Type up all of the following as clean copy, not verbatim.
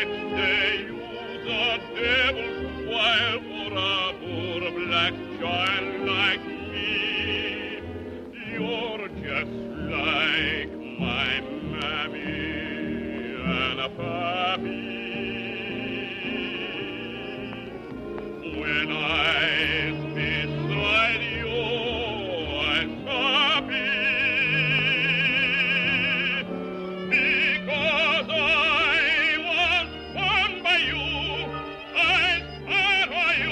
Next day use a devil's wile for a poor black child like me. You're just like my mammy and a pappy. When I's beside you, I's happy. Because I was born by you, I's for you.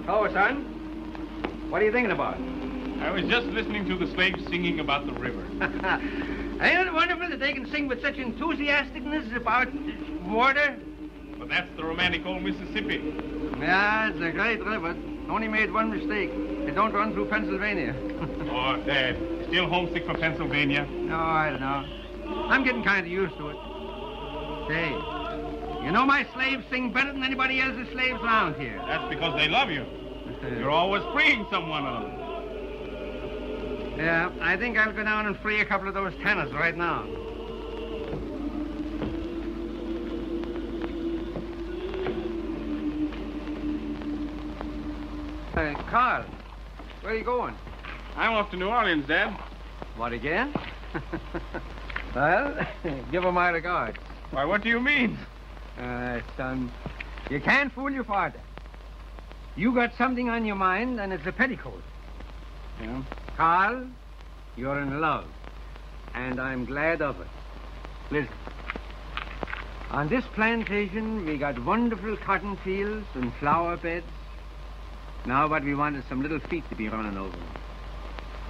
Oh, son, what are you thinking about? I was just listening to the slaves singing about the river. Ain't it wonderful that they can sing with such enthusiasticness about water? But that's the romantic old Mississippi. Yeah, it's a great river. Only made one mistake. It don't run through Pennsylvania. Oh, Dad, you still homesick for Pennsylvania? No, I don't know. I'm getting kind of used to it. Say, you know my slaves sing better than anybody else's slaves around here. That's because they love you. You're always freeing someone of them. Yeah, I think I'll go down and free a couple of those tenors right now. Carl, where are you going? I'm off to New Orleans, Dad. What again? Well, give her my regards. Why, what do you mean? Son, you can't fool your father. You got something on your mind, and it's a petticoat. Yeah? Carl, you're in love, and I'm glad of it. Listen, on this plantation, we got wonderful cotton fields and flower beds. Now what we want is some little feet to be running over.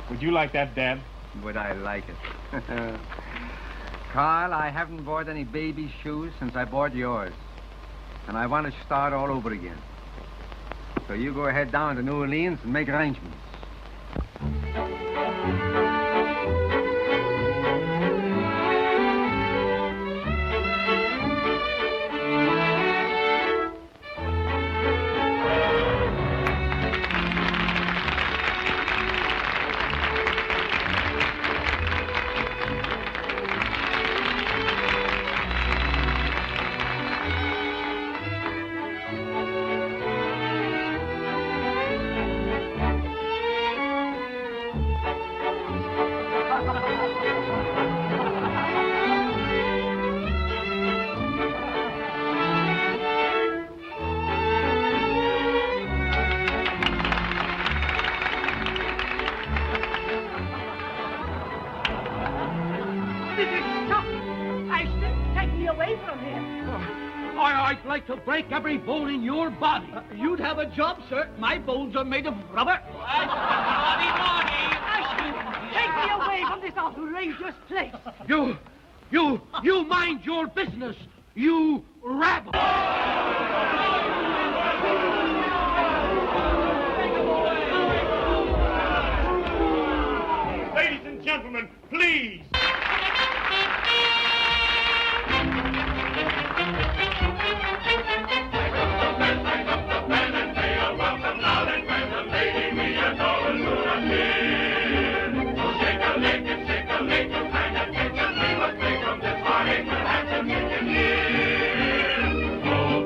Would you like that, Dad? Would I like it? Carl, I haven't bought any baby shoes since I bought yours. And I want to start all over again. So you go ahead down to New Orleans and make arrangements. I'd like to break every bone in your body. You'd have a job, sir. My bones are made of rubber. Take me away from this outrageous place. You mind your business, you rabble. Ladies and gentlemen, please. Oh,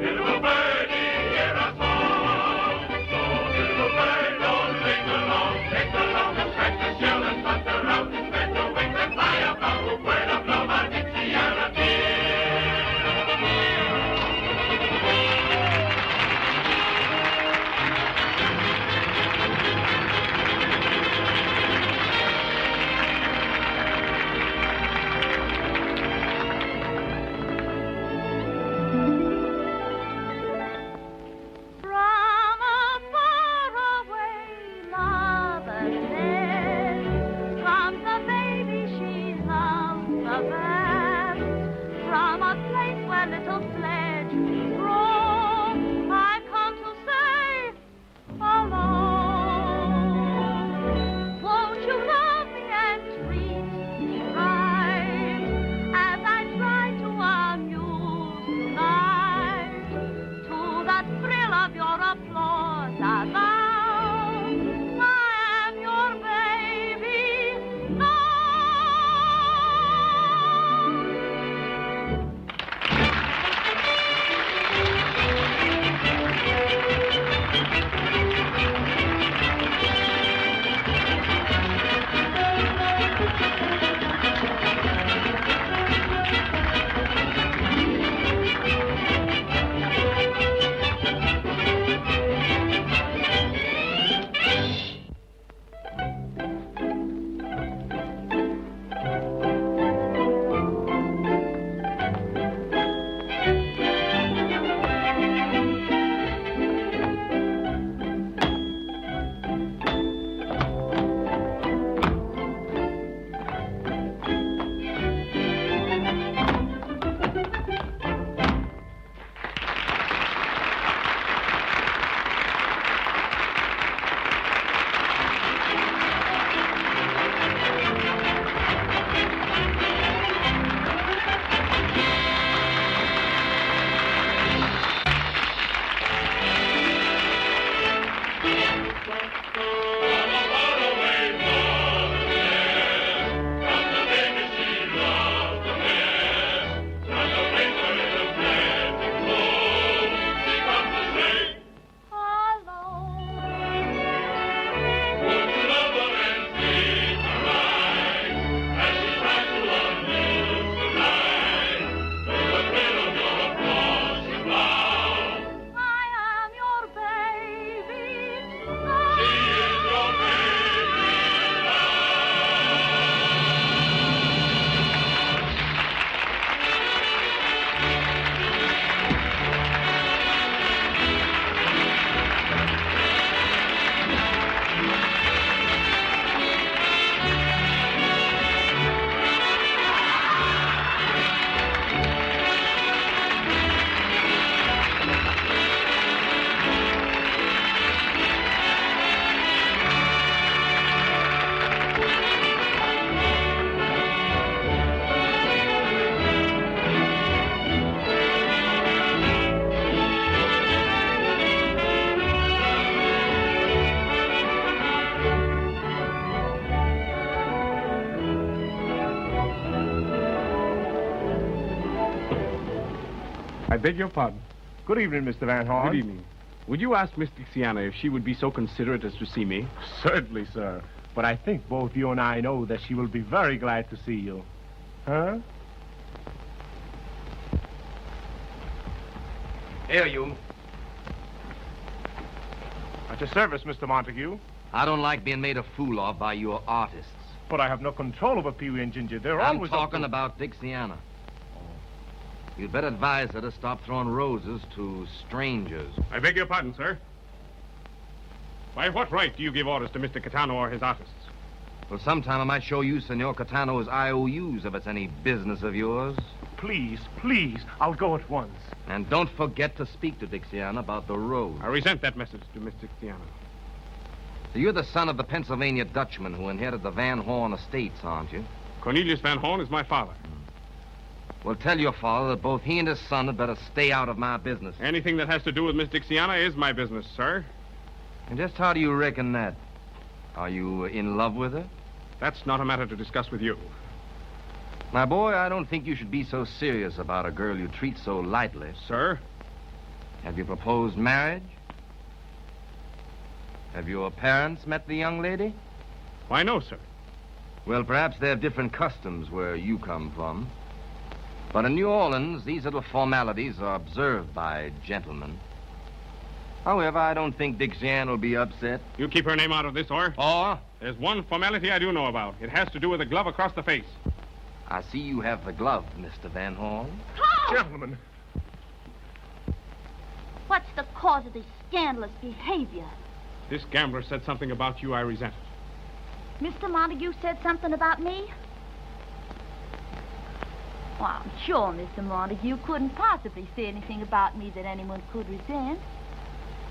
I beg your pardon. Good evening, Mr. Van Horn. Good evening. Would you ask Miss Dixiana if she would be so considerate as to see me? Certainly, sir. But I think both you and I know that she will be very glad to see you. Huh? Here, you. At your service, Mr. Montague. I don't like being made a fool of by your artists. But I have no control over Pee-wee and Ginger. They're I'm always... talking about Dixiana. You'd better advise her to stop throwing roses to strangers. I beg your pardon, sir. By what right do you give orders to Mr. Catano or his artists? Well, sometime I might show you Senor Catano's IOUs if it's any business of yours. Please, please, I'll go at once. And don't forget to speak to Dixiana about the rose. I resent that message to Miss Dixiana. So you're the son of the Pennsylvania Dutchman who inherited the Van Horn estates, aren't you? Cornelius Van Horn is my father. Well, tell your father that both he and his son had better stay out of my business. Anything that has to do with Miss Dixiana is my business, sir. And just how do you reckon that? Are you in love with her? That's not a matter to discuss with you. My boy, I don't think you should be so serious about a girl you treat so lightly. Sir? Have you proposed marriage? Have your parents met the young lady? Why, no, sir. Well, perhaps they have different customs where you come from. But in New Orleans, these little formalities are observed by gentlemen. However, I don't think Dixiana will be upset. You keep her name out of this, or? Or, There's one formality I do know about. It has to do with a glove across the face. I see you have the glove, Mr. Van Horn. Gentlemen. What's the cause of this scandalous behavior? This gambler said something about you I resented. Mr. Montague said something about me? Well, I'm sure Mr. Montague couldn't possibly say anything about me that anyone could resent.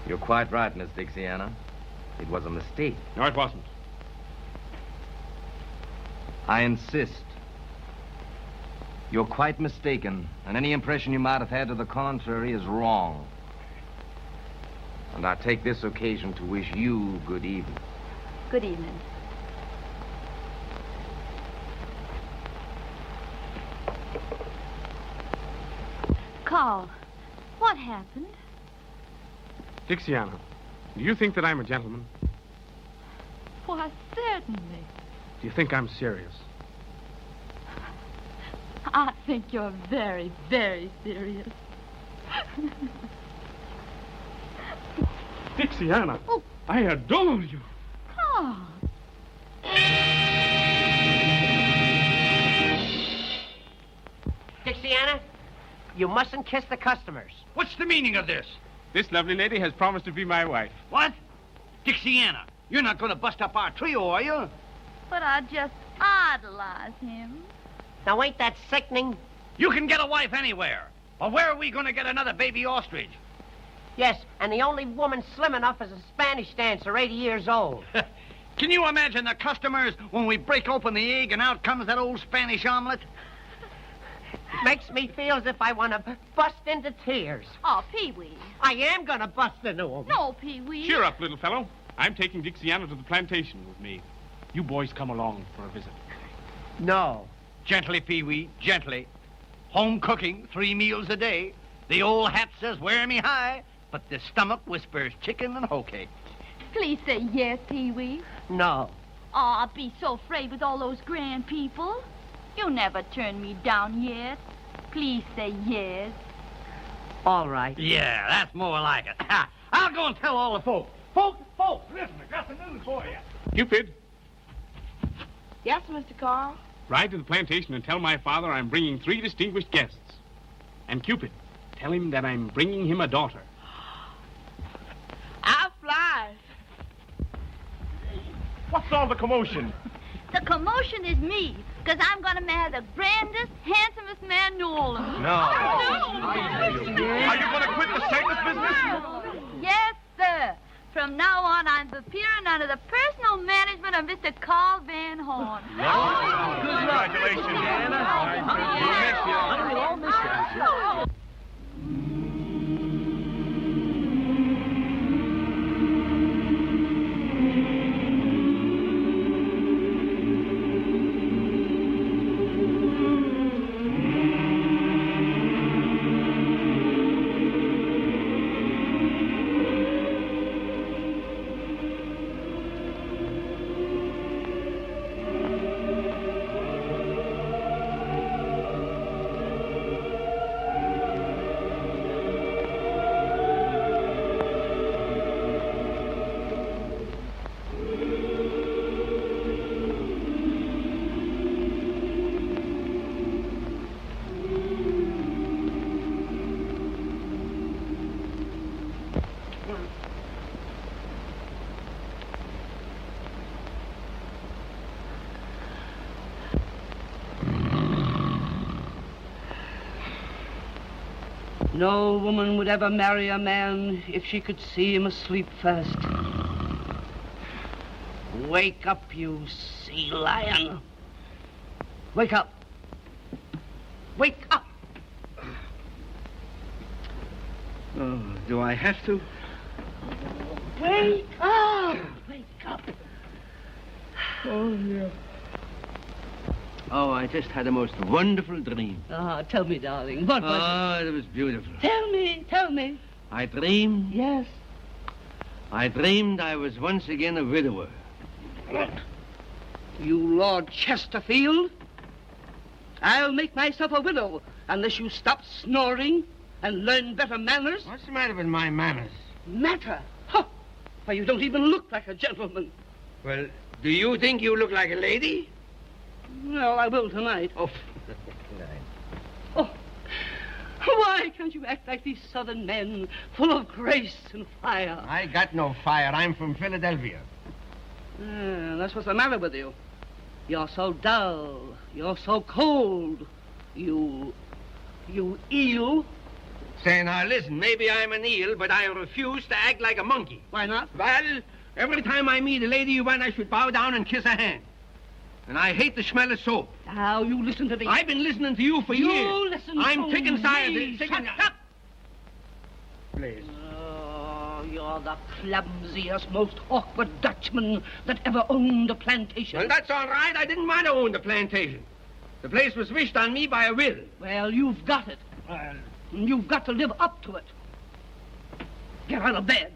You're quite right, Miss Dixiana. It was a mistake. No, it wasn't. I insist. You're quite mistaken, and any impression you might have had to the contrary is wrong. And I take this occasion to wish you good evening. Good evening. Carl, what happened? Dixiana, do you think that I'm a gentleman? Why, certainly. Do you think I'm serious? I think you're very, very serious. Dixiana, Oh. I adore you. Carl. Dixiana, you mustn't kiss the customers. What's the meaning of this? This lovely lady has promised to be my wife. What? Dixiana, you're not going to bust up our trio, are you? But I just idolize him. Now, ain't that sickening? You can get a wife anywhere. But where are we going to get another baby ostrich? Yes, and the only woman slim enough is a Spanish dancer, 80 years old. Can you imagine the customers when we break open the egg and out comes that old Spanish omelet? Makes me feel as if I want to bust into tears. Oh, Pee-wee. I am going to bust into them. No, Pee-wee. Cheer up, little fellow. I'm taking Dixiana to the plantation with me. You boys come along for a visit. No. Gently, Pee-wee, gently. Home cooking, 3 meals a day. The old hat says, wear me high, but the stomach whispers chicken and hoe cake. Please say yes, Pee-wee. No. Oh, I'll be so afraid with all those grand people. You never turned me down yet. Please say yes. All right. Yeah, that's more like it. I'll go and tell all the folks. Folks, listen, I got some news for you. Cupid, Yes, Mr. Carl. ride to the plantation and tell my father I'm bringing 3 distinguished guests. And Cupid, tell him that I'm bringing him a daughter. I'll fly. What's all the commotion? The commotion is me, because I'm going to marry the grandest, handsomest man in New Orleans. No. Are you going to quit the circus business? Yes, sir. From now on, I'm appearing under the personal management of Mr. Carl Van Horn. Congratulations, Anna. No woman would ever marry a man if she could see him asleep first. Wake up, you sea lion. Wake up. Wake up. Oh, do I have to? Wake up. Wake up. Oh, yeah. Oh, I just had a most wonderful dream. Ah, tell me, darling, what was Oh, it was beautiful. it? Tell me. I dreamed Yes. I was once again a widower. What? You Lord Chesterfield? I'll make myself a widow unless you stop snoring and learn better manners. What's the matter with my manners? Matter? Huh. Why, you don't even look like a gentleman. Well, do you think you look like a lady? Well, I will tonight. Oh, Oh, why can't you act like these southern men, full of grace and fire? I got no fire. I'm from Philadelphia. That's what's the matter with you. You're so dull. You're so cold. You eel. Say, now listen, maybe I'm an eel, but I refuse to act like a monkey. Why not? Well, every time I meet a lady you want, I should bow down and kiss her hand. And I hate the smell of soap. Now, you listen to me. I've been listening to you for years. You listen I'm to sick and tired. me. Sick Shut and... up. Please. Oh, you're the clumsiest, most awkward Dutchman that ever owned a plantation. Well, that's all right. I didn't want to own the plantation. The place was wished on me by a will. Well, you've got it. You've got to live up to it. Get out of bed.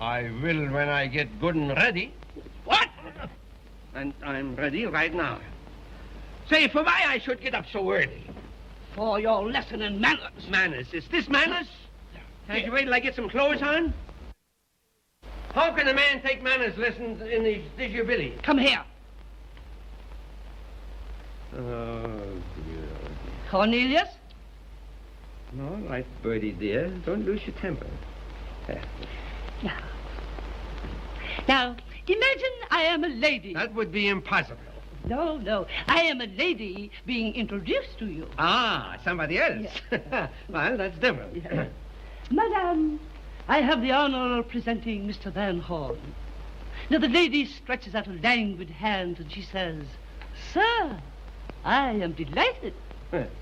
I will when I get good and ready. What? And I'm ready right now. Say, for why I should get up so early? For your lesson in manners. Manners. Is this manners? Can't you wait till I get some clothes on? How can a man take manners lessons in the disability? Come here. Oh, dear. Cornelius? All right, Bertie, dear. Don't lose your temper. Now, imagine I am a lady. That would be impossible. No. I am a lady being introduced to you. Ah, somebody else. Well, that's different. Yeah. Madame, I have the honor of presenting Mr. Van Horn. Now, the lady stretches out a languid hand and she says, Sir, I am delighted.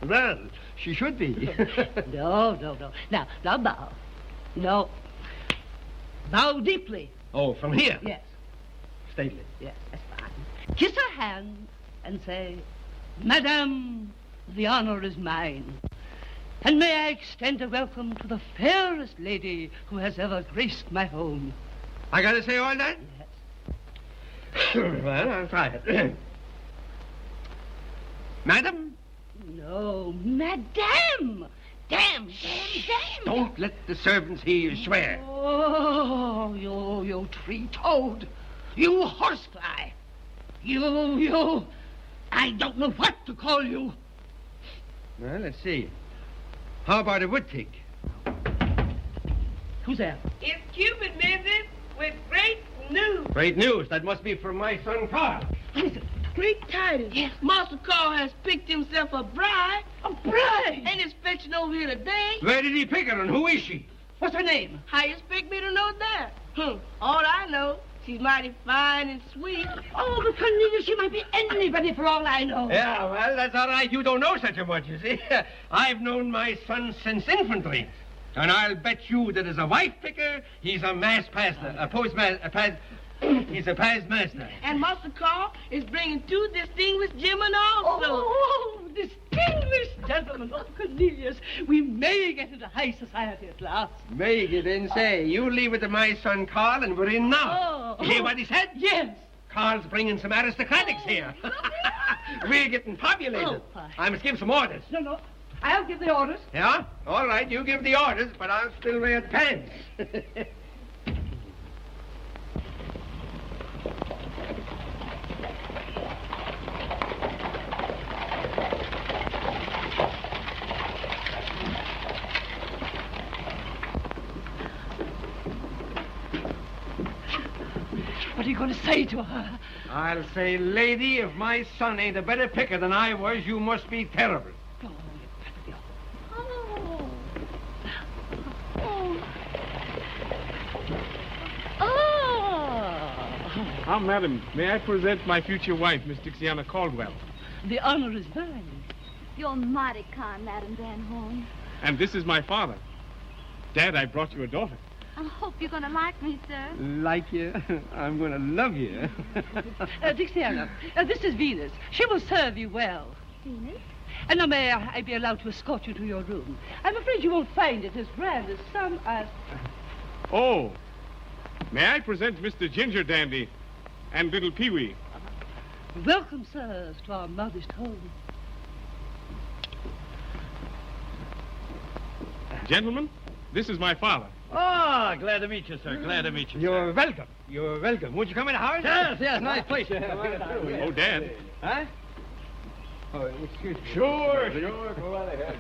Well, she should be. No. Now bow. No. Bow deeply. Oh, from here? Yes. Stately. Yes, that's fine. Kiss her hand and say, Madame, the honor is mine. And may I extend a welcome to the fairest lady who has ever graced my home. I gotta say all that? Yes. Well, I'll try it. Madam? No, Madame. Damn. Don't let the servants hear you swear. Oh, you tree-toad. You horsefly. You. I don't know what to call you. Well, let's see. How about a woodtick? Who's there? It's Cupid, Mrs., with great news. Great news. That must be from my son, Carl. Listen. Great tidings. Yes. Master Carl has picked himself a bride. A bride? And is fetching over here today. Where did he pick her, and who is she? What's her name? How you expect me to know that? All I know, she's mighty fine and sweet. Oh, but Cornelius, she might be anybody for all I know. Yeah, well, that's all right. You don't know such a much, you see. I've known my son since infantry. And I'll bet you that as a wife picker, he's a mass pastor, he's a past master. And Master Carl is bringing two distinguished gentlemen also. Oh, distinguished gentlemen. Oh, Cornelius, we may get into high society at last. Make it in, say. You leave it to my son Carl, and we're in now. Oh. You hear what he said? Yes. Carl's bringing some aristocratics here. We're getting populated. Oh, fine. I must give some orders. No. I'll give the orders. Yeah? All right, you give the orders, but I'll still wear pants. What are you going to say to her? I'll say, lady, if my son ain't a better picker than I was, you must be terrible. Oh, you better be. Ah, madam, may I present my future wife, Miss Dixiana Caldwell? The honor is mine. You're mighty kind, Madam Van Horn. And this is my father. Dad, I brought you a daughter. I hope you're going to like me, sir. Like you? I'm going to love you. Dixiana, this is Venus. She will serve you well. Venus? And now may I be allowed to escort you to your room? I'm afraid you won't find it as grand as some are. Oh, may I present Mr. Ginger Dandy and little Pee-wee? Welcome, sirs, to our modest home. Gentlemen, this is my father. Oh, glad to meet you, sir. Glad to meet you. You're welcome. You're welcome. Won't you come in the house? Yes, nice place. Oh, Dad. Huh? Oh, excuse me. Sure. Go right ahead.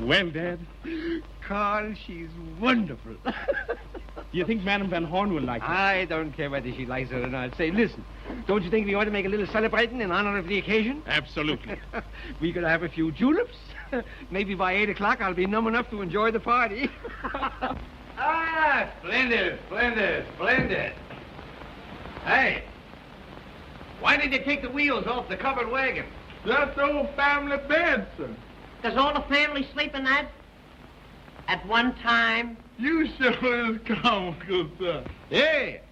Well, Dad, Carl, she's wonderful. you think Madam Van Horn will like her? I don't care whether she likes it or not. Say, listen, don't you think we ought to make a little celebrating in honor of the occasion? Absolutely. We could have a few juleps. Maybe by 8 o'clock I'll be numb enough to enjoy the party. Splendid. Hey, why did you take the wheels off the covered wagon? That's the old family bed, sir. Does all the family sleep in that? At one time? You sure is comical, sir. Hey,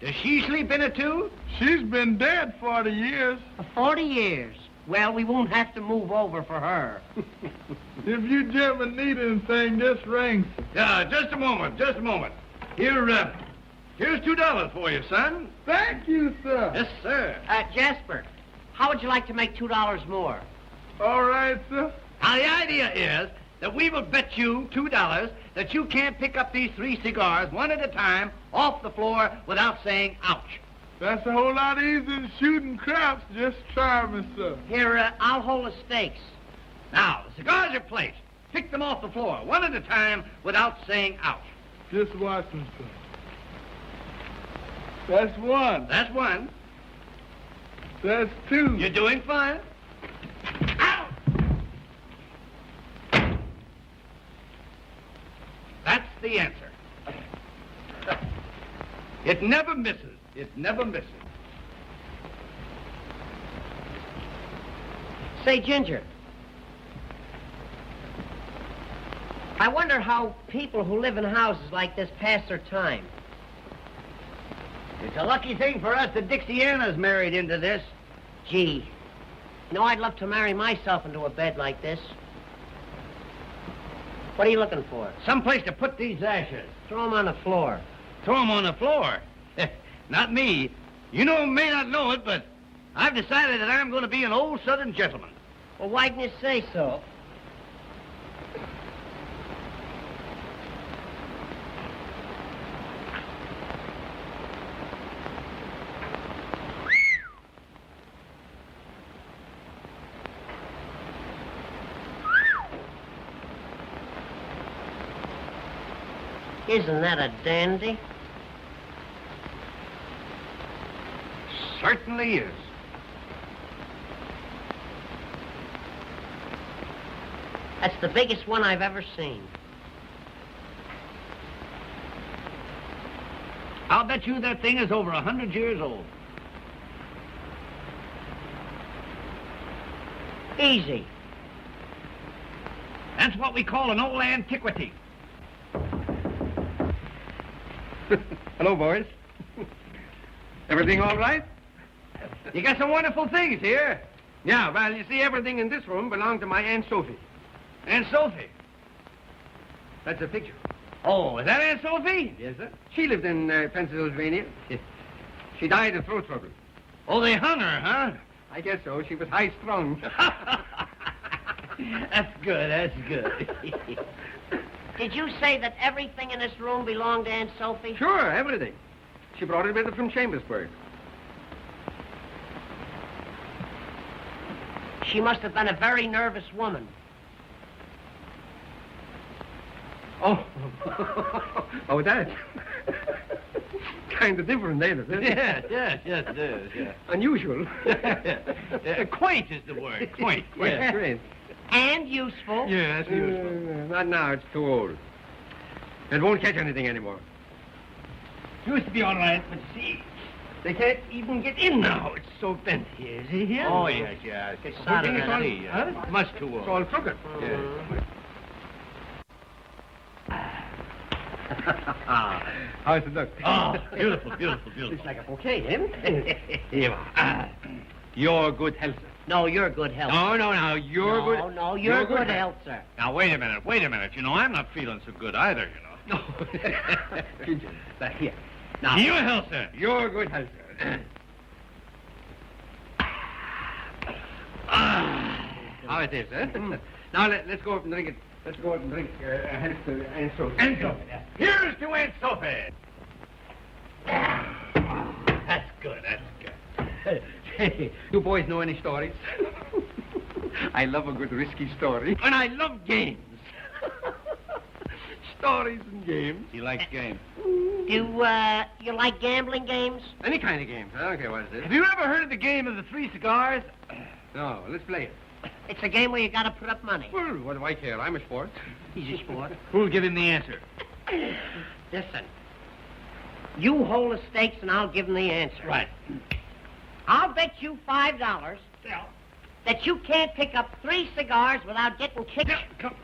does she sleep in it too? She's been dead 40 years. For 40 years. Well, we won't have to move over for her. If you gentlemen need anything, just ring, sir. Just a moment. Here's $2 for you, son. Thank you, sir. Yes, sir. Jasper, how would you like to make $2 more? All right, sir. Now, the idea is that we will bet you $2 that you can't pick up these 3 cigars one at a time off the floor without saying ouch. That's a whole lot easier than shooting craps. Just try me, sir. Here, I'll hold the stakes. Now, the cigars are placed. Pick them off the floor one at a time without saying ouch. Just watch me, sir. That's one. That's one. That's two. You're doing fine. Out! That's the answer. It never misses. It never misses. Say, Ginger, I wonder how people who live in houses like this pass their time. It's a lucky thing for us that Dixiana's married into this. Gee, you know, I'd love to marry myself into a bed like this. What are you looking for? Someplace to put these ashes. Throw them on the floor. Throw them on the floor. Not me. You may not know it, but I've decided that I'm going to be an old Southern gentleman. Well, why didn't you say so? Isn't that a dandy? Certainly is. That's the biggest one I've ever seen. I'll bet you that thing is over 100 years old. Easy. That's what we call an old antiquity. Hello, boys. Everything all right? You got some wonderful things here. Yeah, well, you see, everything in this room belonged to my Aunt Sophie. Aunt Sophie? That's a picture. Oh, is that Aunt Sophie? Yes, sir. She lived in Pennsylvania. She died of throat trouble. Oh, they hung her, huh? I guess so. She was high-strung. That's good. Did you say that everything in this room belonged to Aunt Sophie? Sure, everything. She brought it with her from Chambersburg. She must have been a very nervous woman. Oh. Oh, that. Kind of different, ain't it? Yes, it is, yeah. Unusual. Quaint is the word, quaint. Yeah, great. And useful. Yes, useful. Not now. It's too old. It won't catch anything anymore. Used to be all right, but see, they can't even get in now. It's so bent here. Is he here? Oh, yes. It's You soldered think it's all, in. huh? Much too old. It's all crooked. How's it look? Oh, beautiful. Looks like a bouquet, eh? Here you are. Your good health, sir. No, you're good health. No, you're no, good. No, you're good health, sir. Now, wait a minute. You know, I'm not feeling so good either, you know. No. Ginger, back here. Now, your health, sir. Your good health, sir. How it is, eh? Now, let's go up and drink it. Let's go up and drink health to Aunt Sophie. Aunt Sophie. Here's to Aunt Sophie. That's good. Hey, you boys know any stories? I love a good risky story. And I love games. Stories and games. He likes games. Do you like gambling games? Any kind of games. I don't care what it is. Have you ever heard of the game of the 3 cigars? No, let's play it. It's a game where you gotta put up money. Well, what do I care? I'm a sport. He's a sport. Who'll give him the answer? Listen. You hold the stakes and I'll give him the answer. Right. I'll bet you $5 that you can't pick up 3 cigars without getting kicked. Come.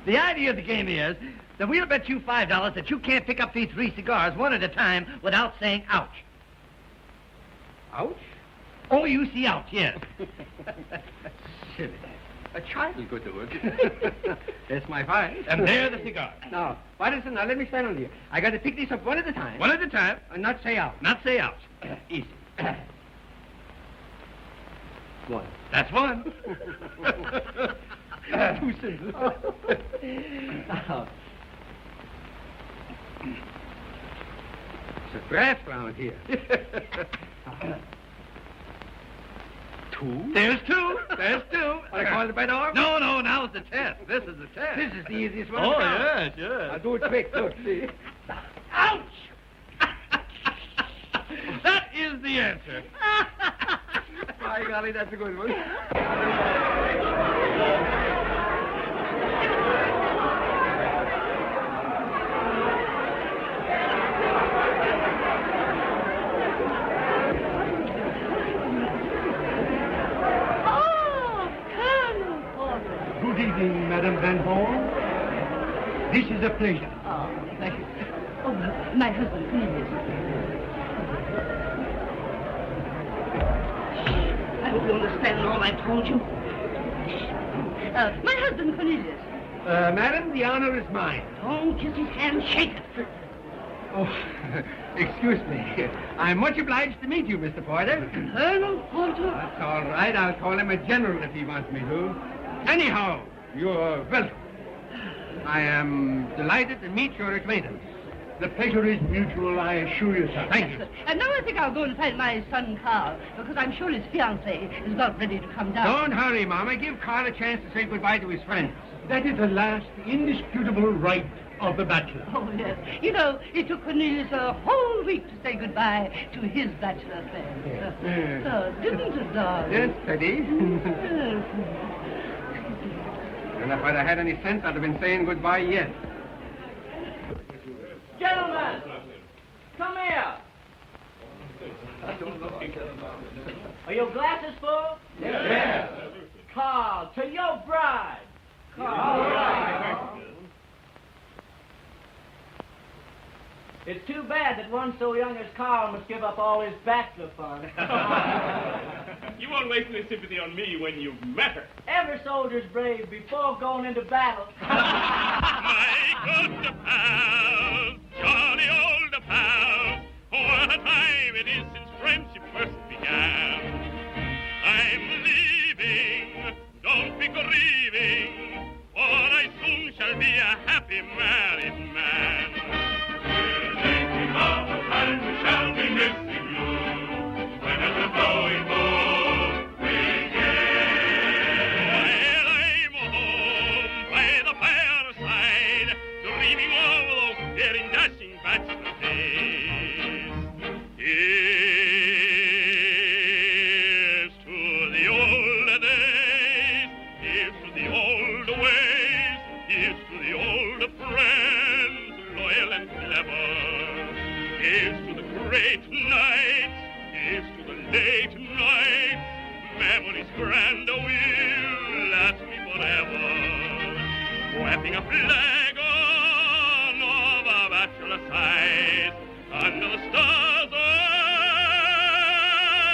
The idea of the game is that we'll bet you $5 that you can't pick up these 3 cigars one at a time without saying ouch. Ouch? O-U-C, ouch, yes. Silly. A child could do it. That's my five. And there the cigar. Now, listen, now let me stand on here. I got to pick these up one at a time. One at a time. And not say out. Not say ouch. Easy. One. That's one. Too simple. It's a grass round here. Two? There's two. There's two. I called it by the arm? No, now's the test. This is the test. This is the easiest one. Oh, to count. yes. I'll do it quick. Look, see. Ouch! That is the answer. By golly, that's a good one. Oh, Colonel Porter. Good evening, Madame Van Horn. This is a pleasure. Oh, thank you. Oh, my husband, please. I hope you understand all I told you. My husband, Cornelius. Madam, the honor is mine. Don't kiss his hand, shake it. Oh, excuse me. I'm much obliged to meet you, Mr. Porter. Colonel Porter. That's all right. I'll call him a general if he wants me to. Anyhow, you're welcome. I am delighted to meet your acquaintance. The pleasure is mutual, I assure you, sir. Thank you. And now I think I'll go and find my son, Carl, because I'm sure his fiancée is not ready to come down. Don't hurry, Mama. Give Carl a chance to say goodbye to his friends. That is the last indisputable right of the bachelor. Oh, yes. You know, it took Cornelius a whole week to say goodbye to his bachelor friends. Yes. Oh, didn't it, darling? Yes, Teddy. Yes. And if I'd have had any sense, I'd have been saying goodbye yet. Gentlemen, come here. Are your glasses full? Yes. Carl, to your bride. Carl. It's too bad that one so young as Carl must give up all his bachelor fun. You won't waste any sympathy on me when you've met her. Every soldier's brave before going into battle. My good pals, jolly old pals, what a time it is since friendship first began. I'm leaving, don't be grieving, for I soon shall be a happy married man. We're thinking of the time we shall be missing you, when at the throwing board we while I'm home by the fireside, dreaming of those daring, dashing bachelor days. Here's to the old days, here's to the old ways, here's to the old friends. great nights. Here's to the late nights. Memories grand will last me forever. Wrapping a flag on of our bachelor side under the stars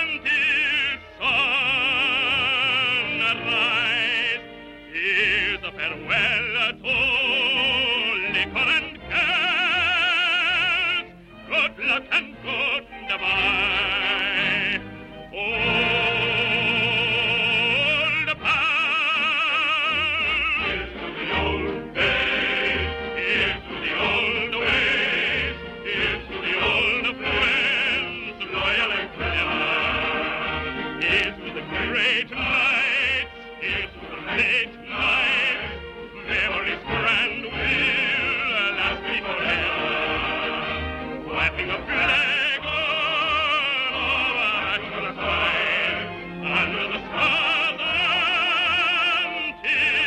until sunrise. Here's a farewell to liquor and cares. Good luck and goodbye. Old pal. Here's to the old days. Here's to the old ways. Here's to the old friends, loyal and clever. Here's to the great nights. Here's to the late nights. Memories grand will last me forever. Wrapping a flag on our bachelor side under the stars until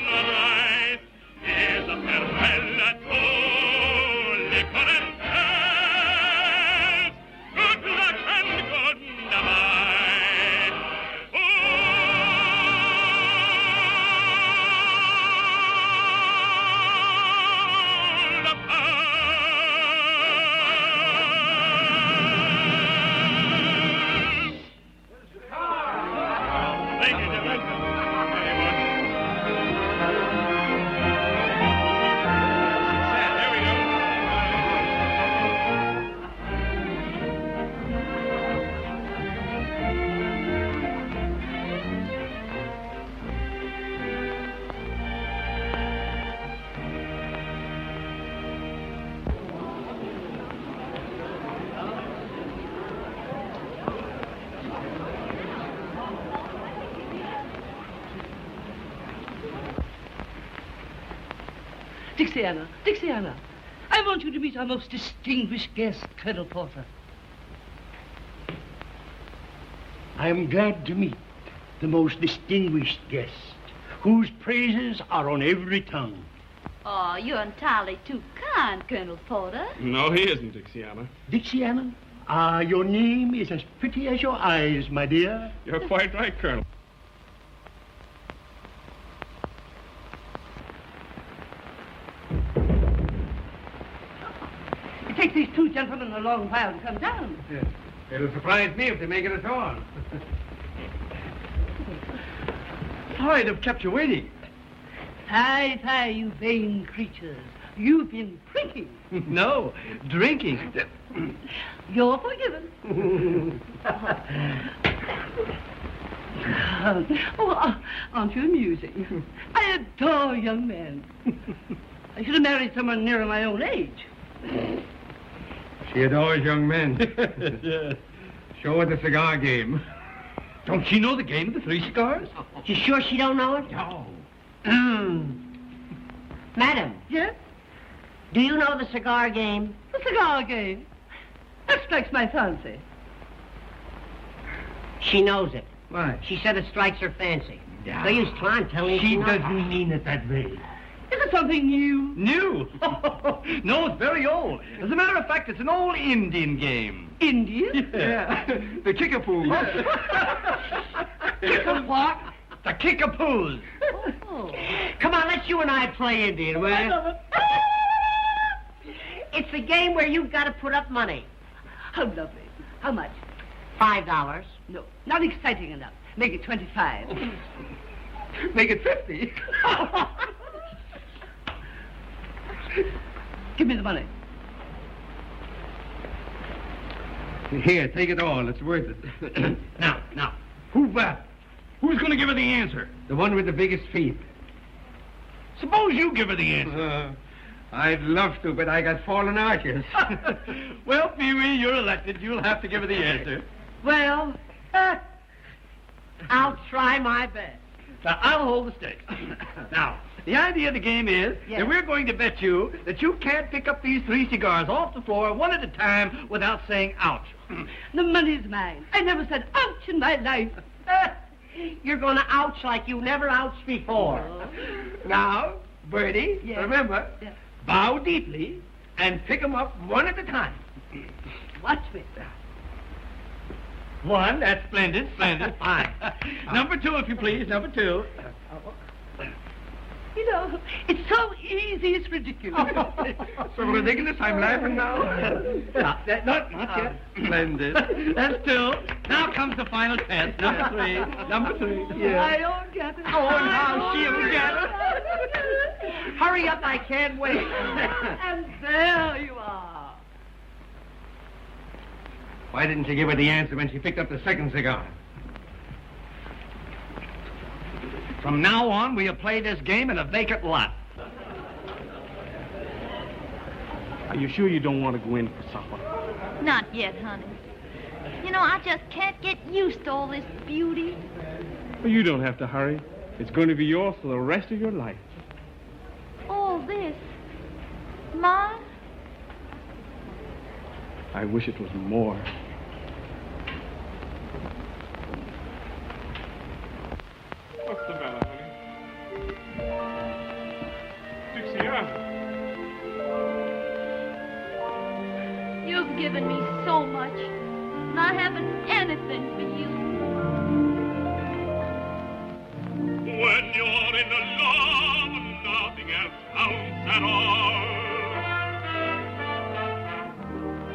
sunrise. Here's a farewell to liquor and cares. Good luck and goodbye. Thank you, gentlemen. Very much. Here we go. Dixiana, I want you to meet our most distinguished guest, Colonel Porter. I am glad to meet the most distinguished guest, whose praises are on every tongue. Oh, you're entirely too kind, Colonel Porter. No, he isn't, Dixiana. Dixiana, your name is as pretty as your eyes, my dear. You're quite right, Colonel. It takes these two gentlemen a long while to come down. Yes. It'll surprise me if they make it at all. Sorry to have kept you waiting. Fie, you vain creatures. You've been drinking. No, drinking. You're forgiven. Aren't you amusing? I adore young men. I should have married someone nearer my own age. She adores young men. Yes. Show her the cigar game. Don't she know the game of the three cigars? You sure she don't know it? No. Madam, Yes? do you know the cigar game? The cigar game. That strikes my fancy. She knows it. Why? She said it strikes her fancy. Yeah. No use trying to tell me She knows. doesn't mean it that way. Is it something new? New? No, it's very old. As a matter of fact, it's an old Indian game. Indian? Yeah. The kickapoo. Kick a what? The Kickapoos. Oh. Come on, let's you and I play Indian, will you? It's a game where you've got to put up money. How lovely. How much? $5. No, not exciting enough. Make it 25. Make it 50. Give me the money. Here, take it all. It's worth it. Now, who's that? Who's going to give her the answer? The one with the biggest feet. Suppose you give her the answer. I'd love to, but I got fallen arches. Well, Pee-wee, you're elected. You'll have to give her the answer. Well, I'll try my best. Now, I'll hold the stakes. Now, the idea of the game is Yes. that we're going to bet you that you can't pick up these three cigars off the floor one at a time without saying ouch. The money's mine. I never said ouch in my life. You're going to ouch like you never ouched before. Now, Bertie, Yes. remember, Yes. bow deeply and pick 'em up one at a time. Watch me. One, that's splendid, splendid, fine. Number two, if you please, number two. You know, it's so easy, it's ridiculous. So ridiculous, I'm laughing now. Not yet. Splendid. That's two. Now comes the final test. Number three. Number three. I don't get it. Oh, now she'll get it. Hurry up, I can't wait. And there you are. Why didn't you give her the answer when she picked up the second cigar? From now on, we'll play this game in a vacant lot. Are you sure you don't want to go in for supper? Not yet, honey. You know, I just can't get used to all this beauty. Well, you don't have to hurry. It's going to be yours for the rest of your life. All this. Mine? I wish it was more. What's the matter, honey? Dixie, You've given me so much, and I haven't anything for you. When you're in love, nothing else counts at all.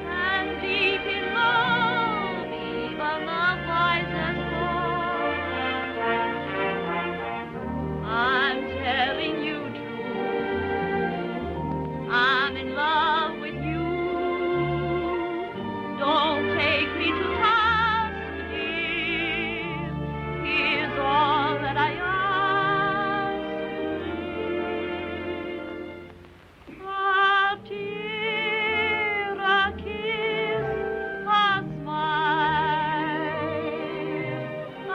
And deep in love, even the wisest fall. I'm telling you true. I'm in love with you. Don't take me to task, dear. Here's all that I ask. A tear, a kiss, a smile, a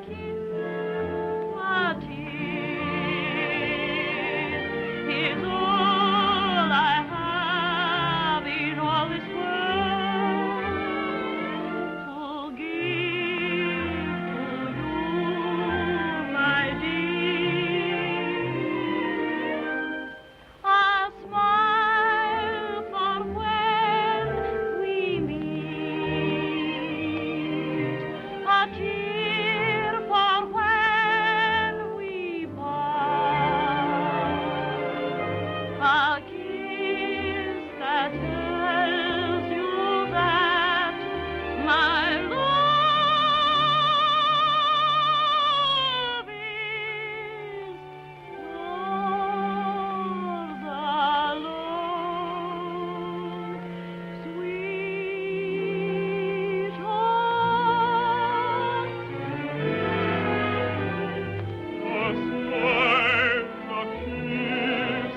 kiss, a tear is all I have in all this world to give to you, my dear. A smile for when we meet, a tear for when we part, a kiss that tells you that my love is yours alone, sweetheart. A smile, a kiss,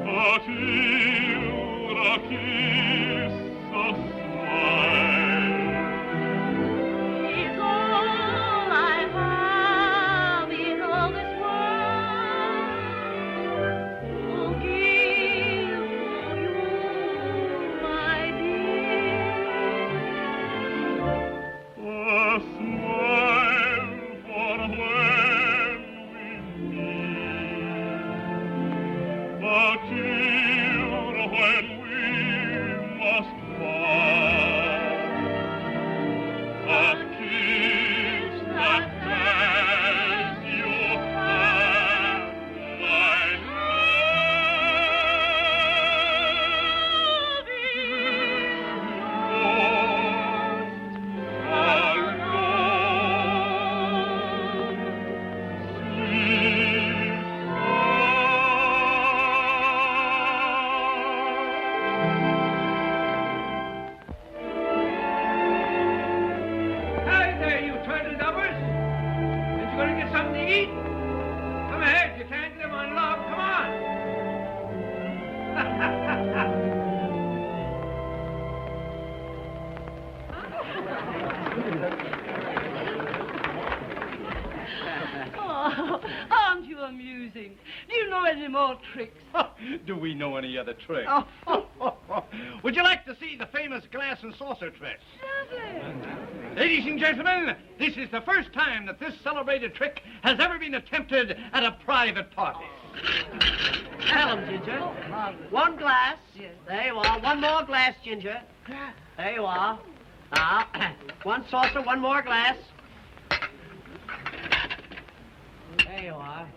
a tear, a kiss, a smile. Is all I have in all this world to give to you, my dear. A smile for when we meet, a tear when we must part, a kiss that tells you that my love is Hey there, you turtle dovers. Ain't you going to get something to eat? Come ahead, you can't live on love. Come on. Oh, aren't you amusing? Do you know any more tricks? Do we know any other tricks? Oh, Would you like to see the famous glass and saucer trick? Ladies and gentlemen, this is the first time that this celebrated trick has ever been attempted at a private party. Tell him, Ginger. One glass. There you are. One more glass, Ginger. There you are. Now, one saucer, one more glass. There you are.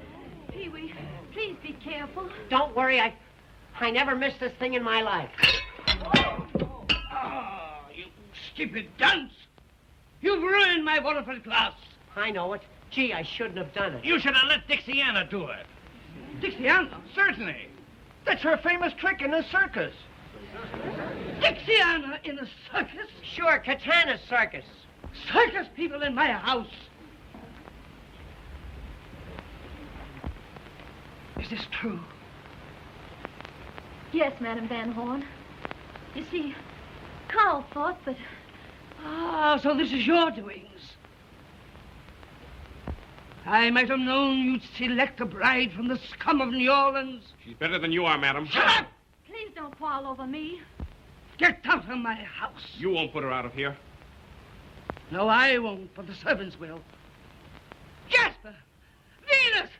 Pee-wee, please be careful. Don't worry, I never missed this thing in my life. Oh, you stupid dunce! You've ruined my wonderful glass. I know it. Gee, I shouldn't have done it. You should have let Dixiana do it. Dixiana? Certainly. That's her famous trick in the circus. Dixiana in a circus? Sure, Katana's circus. Circus people in my house. Is this true? Yes, Madame Van Horn. You see, Carl thought that... Ah, so this is your doings. I might have known you'd select a bride from the scum of New Orleans. She's better than you are, madam. Shut up! Please don't quarrel over me. Get out of my house. You won't put her out of here. No, I won't, but the servants will. Jasper! Venus!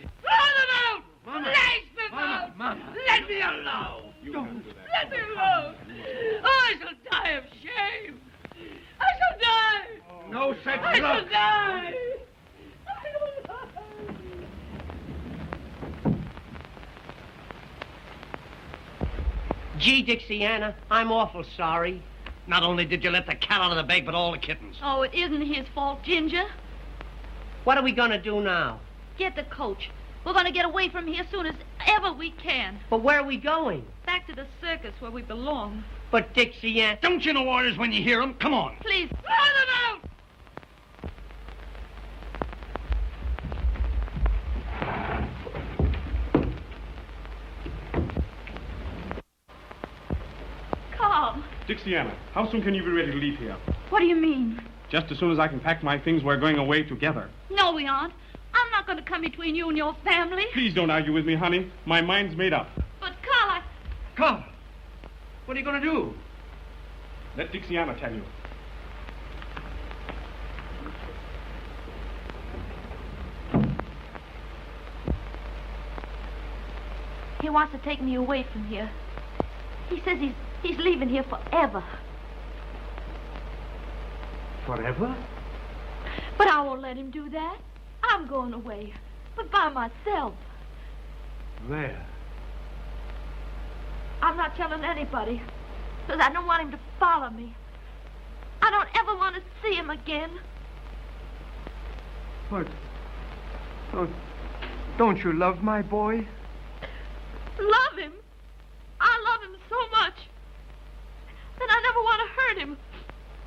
Throw them out! Mama! Lash them Mama! out! Mama! Let me alone! You can't do that. Let me alone! Oh, I shall die of shame! I shall die! No such I shall luck. die! I shall die! Gee, Dixiana, I'm awful sorry. Not only did you let the cat out of the bag, but all the kittens. Oh, it isn't his fault, Ginger. What are we going to do now? Get the coach. We're going to get away from here as soon as ever we can. But where are we going? Back to the circus where we belong. But Dixiana... Don't you know orders when you hear them? Come on. Please, Throw them out! Carl, Dixiana, how soon can you be ready to leave here? what do you mean? Just as soon as I can pack my things, we're going away together. No, we aren't. I'm not going to come between you and your family. Please don't argue with me, honey. My mind's made up. But, Carl, Come. What are you going to do? Let Dixiana tell you. he wants to take me away from here. He says he's leaving here forever. Forever? But I won't let him do that. I'm going away, but by myself. Where? I'm not telling anybody, because I don't want him to follow me. I don't ever want to see him again. But don't you love my boy? Love him? I love him so much that I never want to hurt him,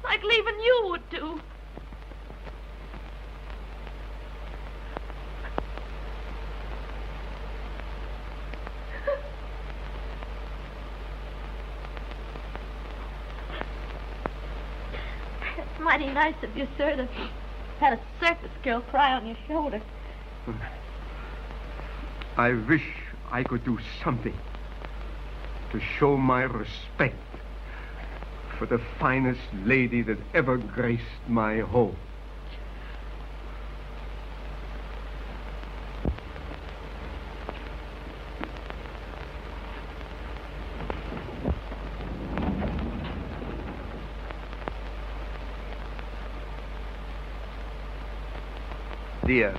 like leaving you would do. It's mighty nice of you, sir, to have a circus girl cry on your shoulder. I wish I could do something to show my respect for the finest lady that ever graced my home. Dear,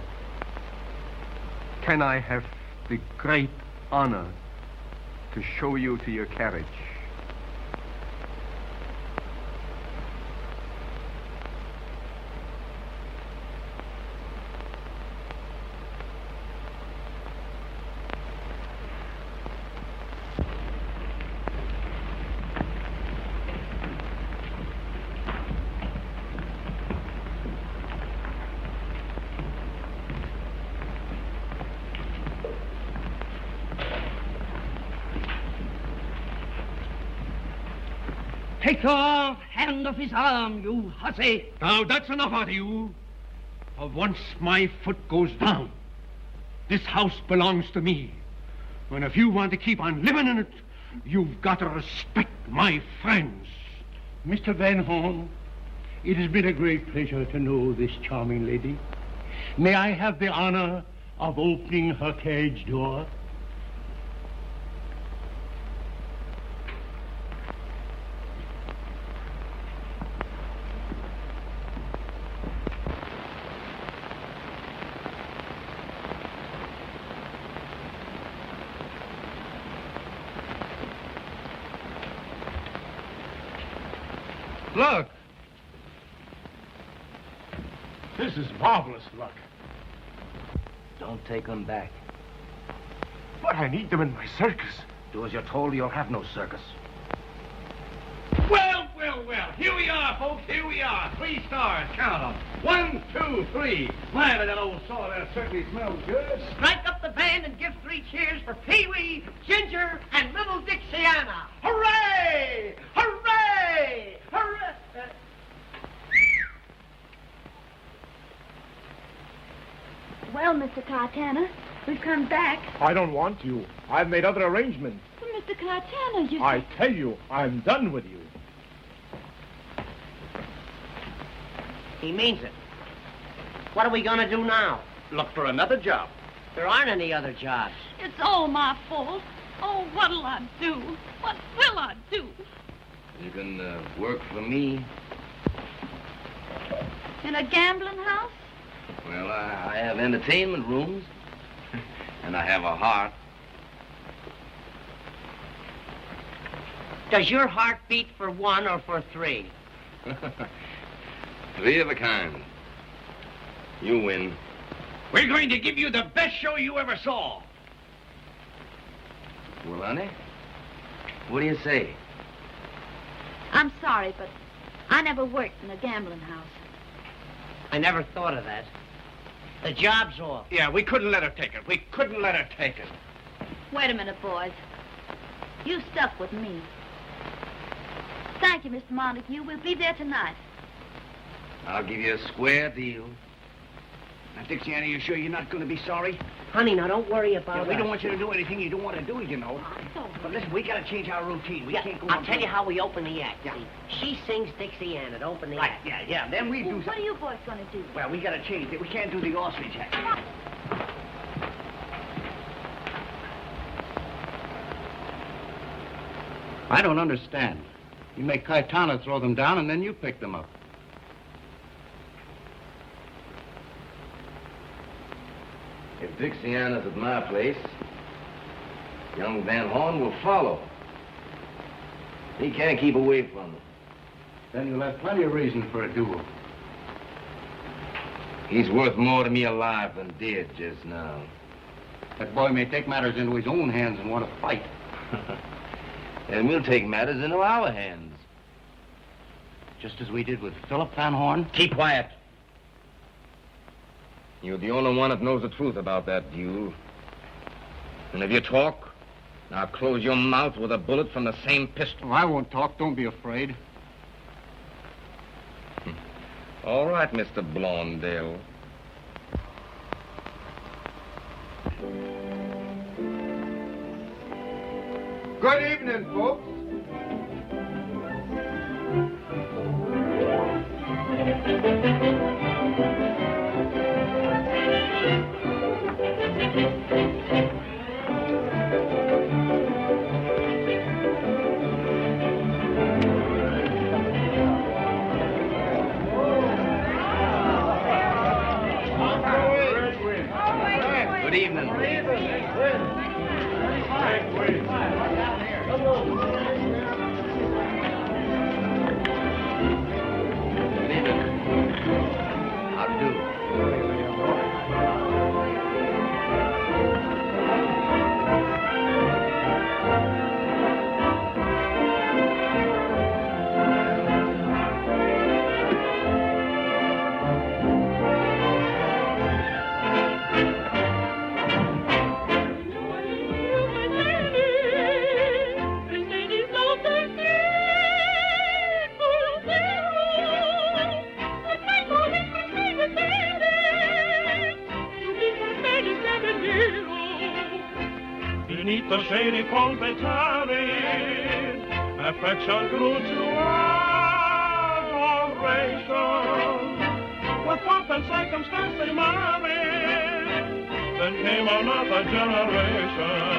can I have the great honor to show you to your carriage? Take your hand off his arm, you hussy. Now, that's enough out of you. For once my foot goes down, this house belongs to me. And if you want to keep on living in it, You've got to respect my friends. Mr. Van Horn, it has been a great pleasure to know this charming lady. May I have the honor of opening her carriage door? Look. This is marvelous luck. Don't take them back. But I need them in my circus. Do as you're told, you'll have no circus. Well, well, well. Here we are, folks. Here we are. 3 stars. Count them. 1, 2, 3. My, but that old saw there certainly smells good. Strike up the band and give 3 cheers for Pee-wee, Ginger, and little Dixiana. Hooray! Hooray! Hooray! Well, Mr. Cartana, we've come back. I don't want you. I've made other arrangements. But Mr. Cartana, you... I tell you, I'm done with you. He means it. What are we going to do now? Look for another job. There aren't any other jobs. It's all my fault. Oh, what'll I do? What will I do? You can work for me. In a gambling house? Well, I have entertainment rooms. And I have a heart. Does your heart beat for 1 or for 3? 3 of a kind. You win. We're going to give you the best show you ever saw. Well, honey, what do you say? I'm sorry, but I never worked in a gambling house. I never thought of that. The job's off. Yeah, we couldn't let her take it. We couldn't let her take it. Wait a minute, boys. You stuck with me. Thank you, Mr. Montague. We'll be there tonight. I'll give you a square deal. Now, Dixiana, you sure you're not going to be sorry? Honey, now don't worry about We us. don't want you to do anything you don't want to do, you know. But listen, we got to change our routine. We can't go I'll on tell you doing- how we open the act. Yeah. See, she sings Dixiana to open the Right, act. yeah. Then we do What are something. you boys going to do? Well, we got to change it. We can't do the ostrich act. I don't understand. You make Caetano throw them down, and then you pick them up. If Dixiana's at my place, young Van Horn will follow. He can't keep away from them. Then you'll have plenty of reason for a duel. He's worth more to me alive than dead just now. That boy may take matters into his own hands and want to fight. And we'll take matters into our hands. Just as we did with Philip Van Horn. Keep quiet. You're the only one that knows the truth about that duel. And if you talk, I'll close your mouth with a bullet from the same pistol. Oh, I won't talk. Don't be afraid. All right, Mr. Blondell. Good evening, folks. Good evening. Good evening. How do you do? Beneath the shady palm beach alley, Affection grew to adoration. With pomp and circumstance they married. Then came another generation.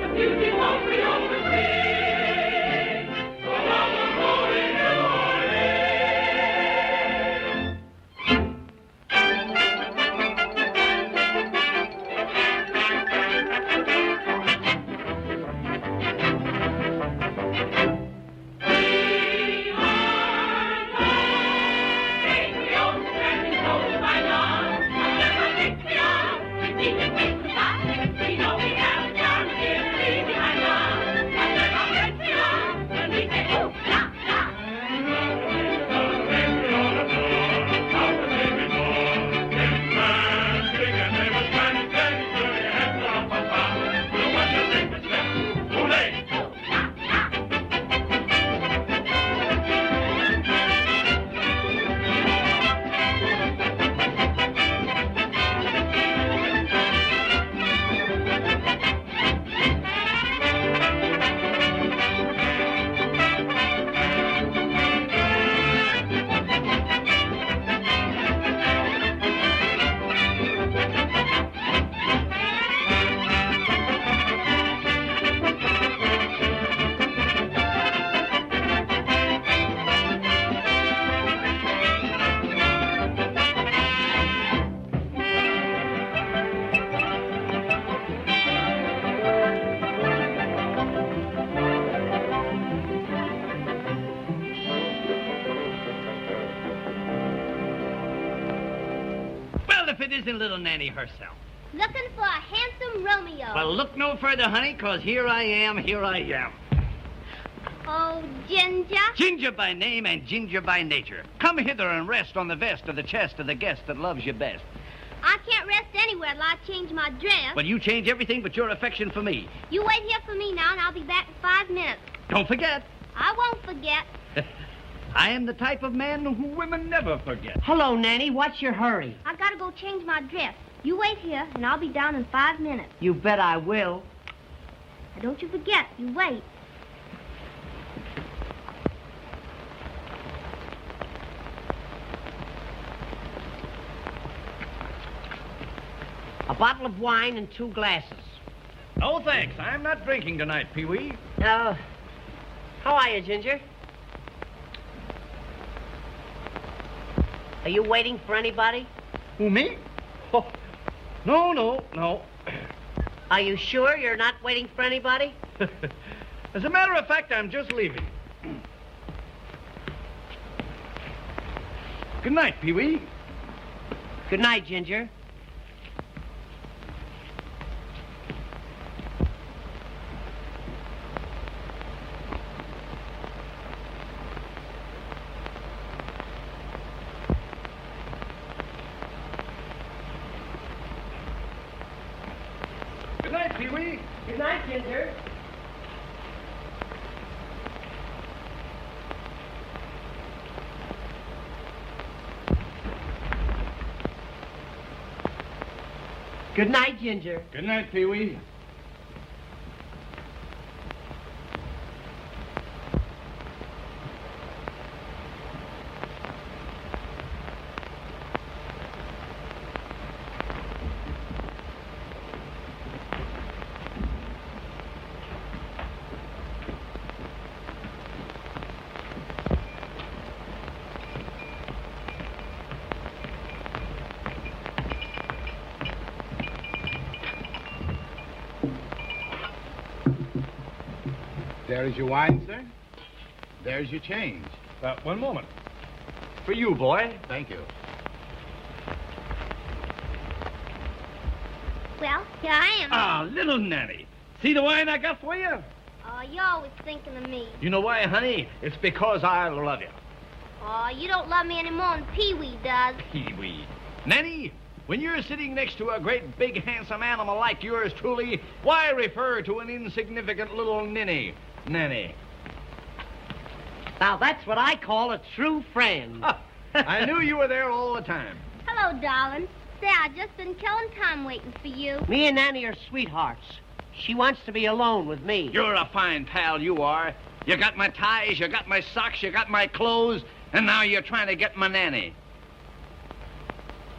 The beauty won't be overseen. So long and holy If it isn't little Nanny herself. Looking for a handsome Romeo. Well, look no further, honey, because here I am. Oh, Ginger. Ginger by name and Ginger by nature. Come hither and rest on the vest of the chest of the guest that loves you best. I can't rest anywhere till I change my dress. Well, you change everything but your affection for me. You wait here for me now, and I'll be back in 5 minutes. Don't forget. I won't forget. I am the type of man who women never forget. Hello, Nanny. What's your hurry? I gotta go change my dress. You wait here, and I'll be down in 5 minutes. You bet I will. Now, don't you forget. You wait. A bottle of wine and 2 glasses. No, thanks. I'm not drinking tonight, Pee-wee. How are you, Ginger? Are you waiting for anybody? Who, me? Oh, no. Are you sure you're not waiting for anybody? As a matter of fact, I'm just leaving. Good night, Pee-wee. Good night, Ginger. Good night, Pee-wee. Good night, Ginger. Good night, Ginger. Good night, Pee-wee. There is your wine, sir. There's your change. One moment. For you, boy. Thank you. Well, here I am. Ah, little Nanny. See the wine I got for you? Oh, you're always thinking of me. You know why, honey? It's because I love you. Oh, you don't love me any more than Pee-wee does. Pee-wee. Nanny, when you're sitting next to a great, big, handsome animal like yours truly, why refer to an insignificant little ninny? Nanny. Now, that's what I call a true friend. I knew you were there all the time. Hello, darling. Say, I just been killing time waiting for you. Me and Nanny are sweethearts. She wants to be alone with me. You're a fine pal, you are. You got my ties, you got my socks, you got my clothes, and now you're trying to get my nanny.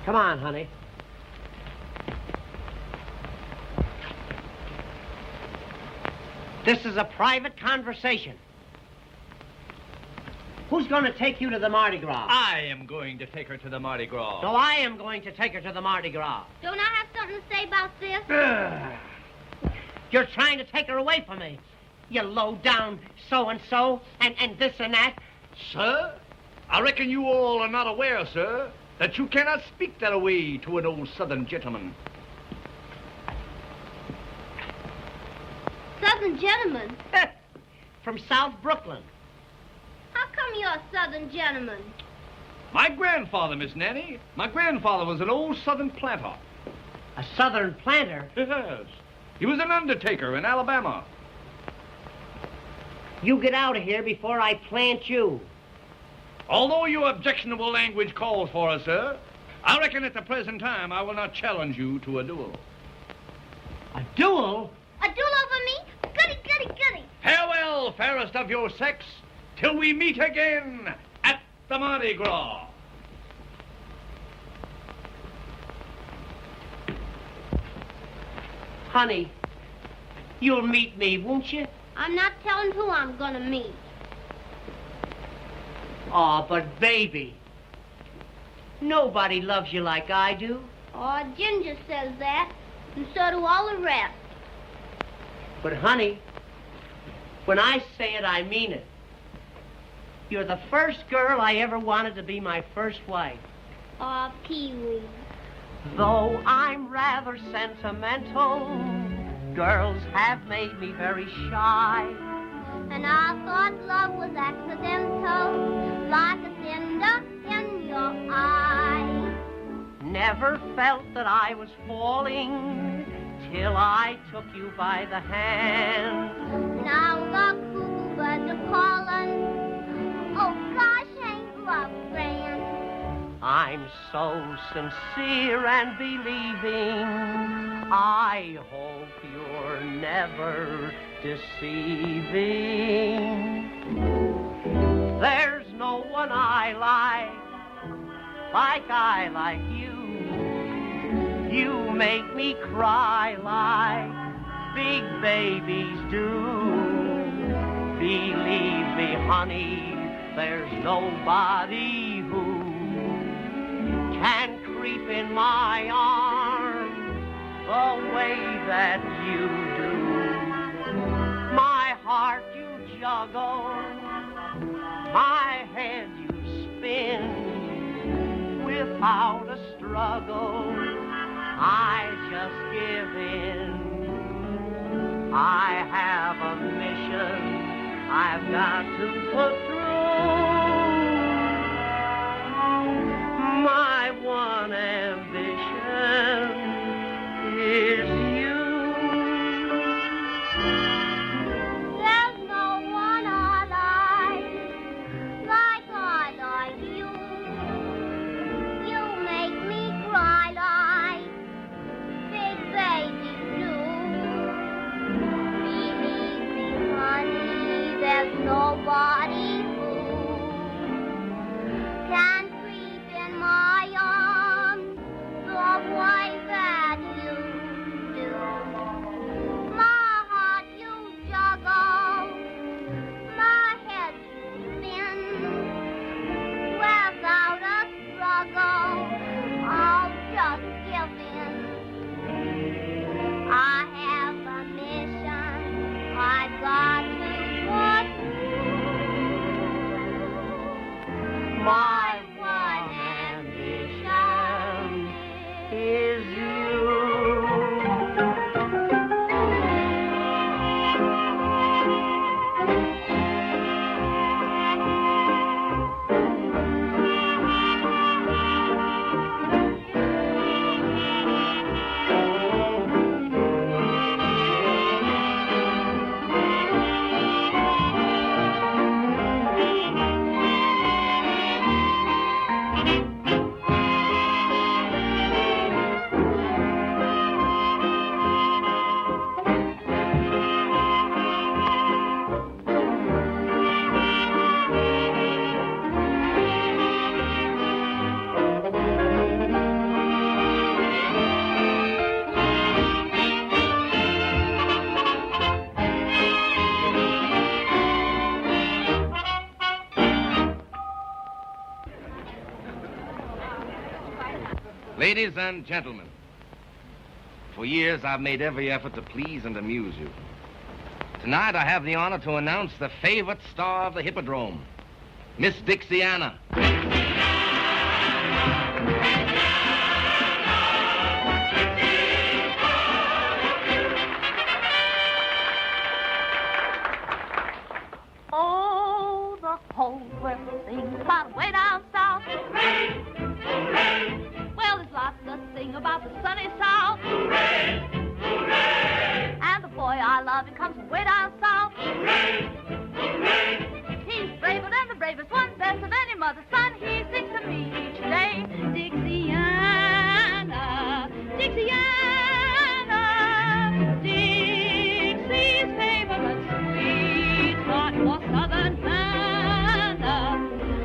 Come on, honey. This is a private conversation. Who's going to take you to the Mardi Gras? I am going to take her to the Mardi Gras. No, I am going to take her to the Mardi Gras. Don't I have something to say about this? You're trying to take her away from me. You low-down so-and-so and this and that. Sir, I reckon you all are not aware, sir, that you cannot speak that way to an old Southern gentleman. Southern gentleman? From South Brooklyn. How come you're a Southern gentleman? My grandfather, Miss Nanny. My grandfather was an old Southern planter. A Southern planter? Yes. He was an undertaker in Alabama. You get out of here before I plant you. Although your objectionable language calls for us, sir, I reckon at the present time I will not challenge you to a duel. A duel? A duel over me? Goody, goody, goody. Farewell, fairest of your sex, till we meet again at the Mardi Gras. Honey, you'll meet me, won't you? I'm not telling who I'm gonna meet. Oh, but baby, nobody loves you like I do. Oh, Ginger says that, and so do all the rest. But honey, when I say it, I mean it. You're the first girl I ever wanted to be my first wife. Oh, Pee-wee. Though I'm rather sentimental, girls have made me very shy. And I thought love was accidental, like a cinder in your eye. Never felt that I was falling till I took you by the hand. Now the cuckoo birds are calling. Oh gosh, ain't love grand? I'm so sincere and believing. I hope you're never deceiving. There's no one I like you. You make me cry like big babies do. Believe me, honey, there's nobody who can creep in my arms the way that you do. My heart you juggle, my head you spin. Without a struggle, I just give in. I have a mission I've got to put through. My one ambition is you. There's no one I like you. You make me cry like big babies do. Believe me, honey, there's nobody who can creep in my arms the way that you do. My heart you juggle, my head you spin. Without a struggle, I'll just give in. I have a mission I've got to put through. My one ambition is you. Ladies and gentlemen, for years I've made every effort to please and amuse you. Tonight I have the honor to announce the favorite star of the Hippodrome, Miss Dixiana. Oh, the whole world sings about way down south. Hooray! Hooray! Well, there's lots to sing about the sunny south. Hooray! Hooray! And the boy I love, he comes from way down south. Hooray! Hooray! He's braver than the bravest one, best of any mother's son. He sings to me each day, Dixiana, Dixiana, Dixie's favorite sweetheart for Southern Hannah.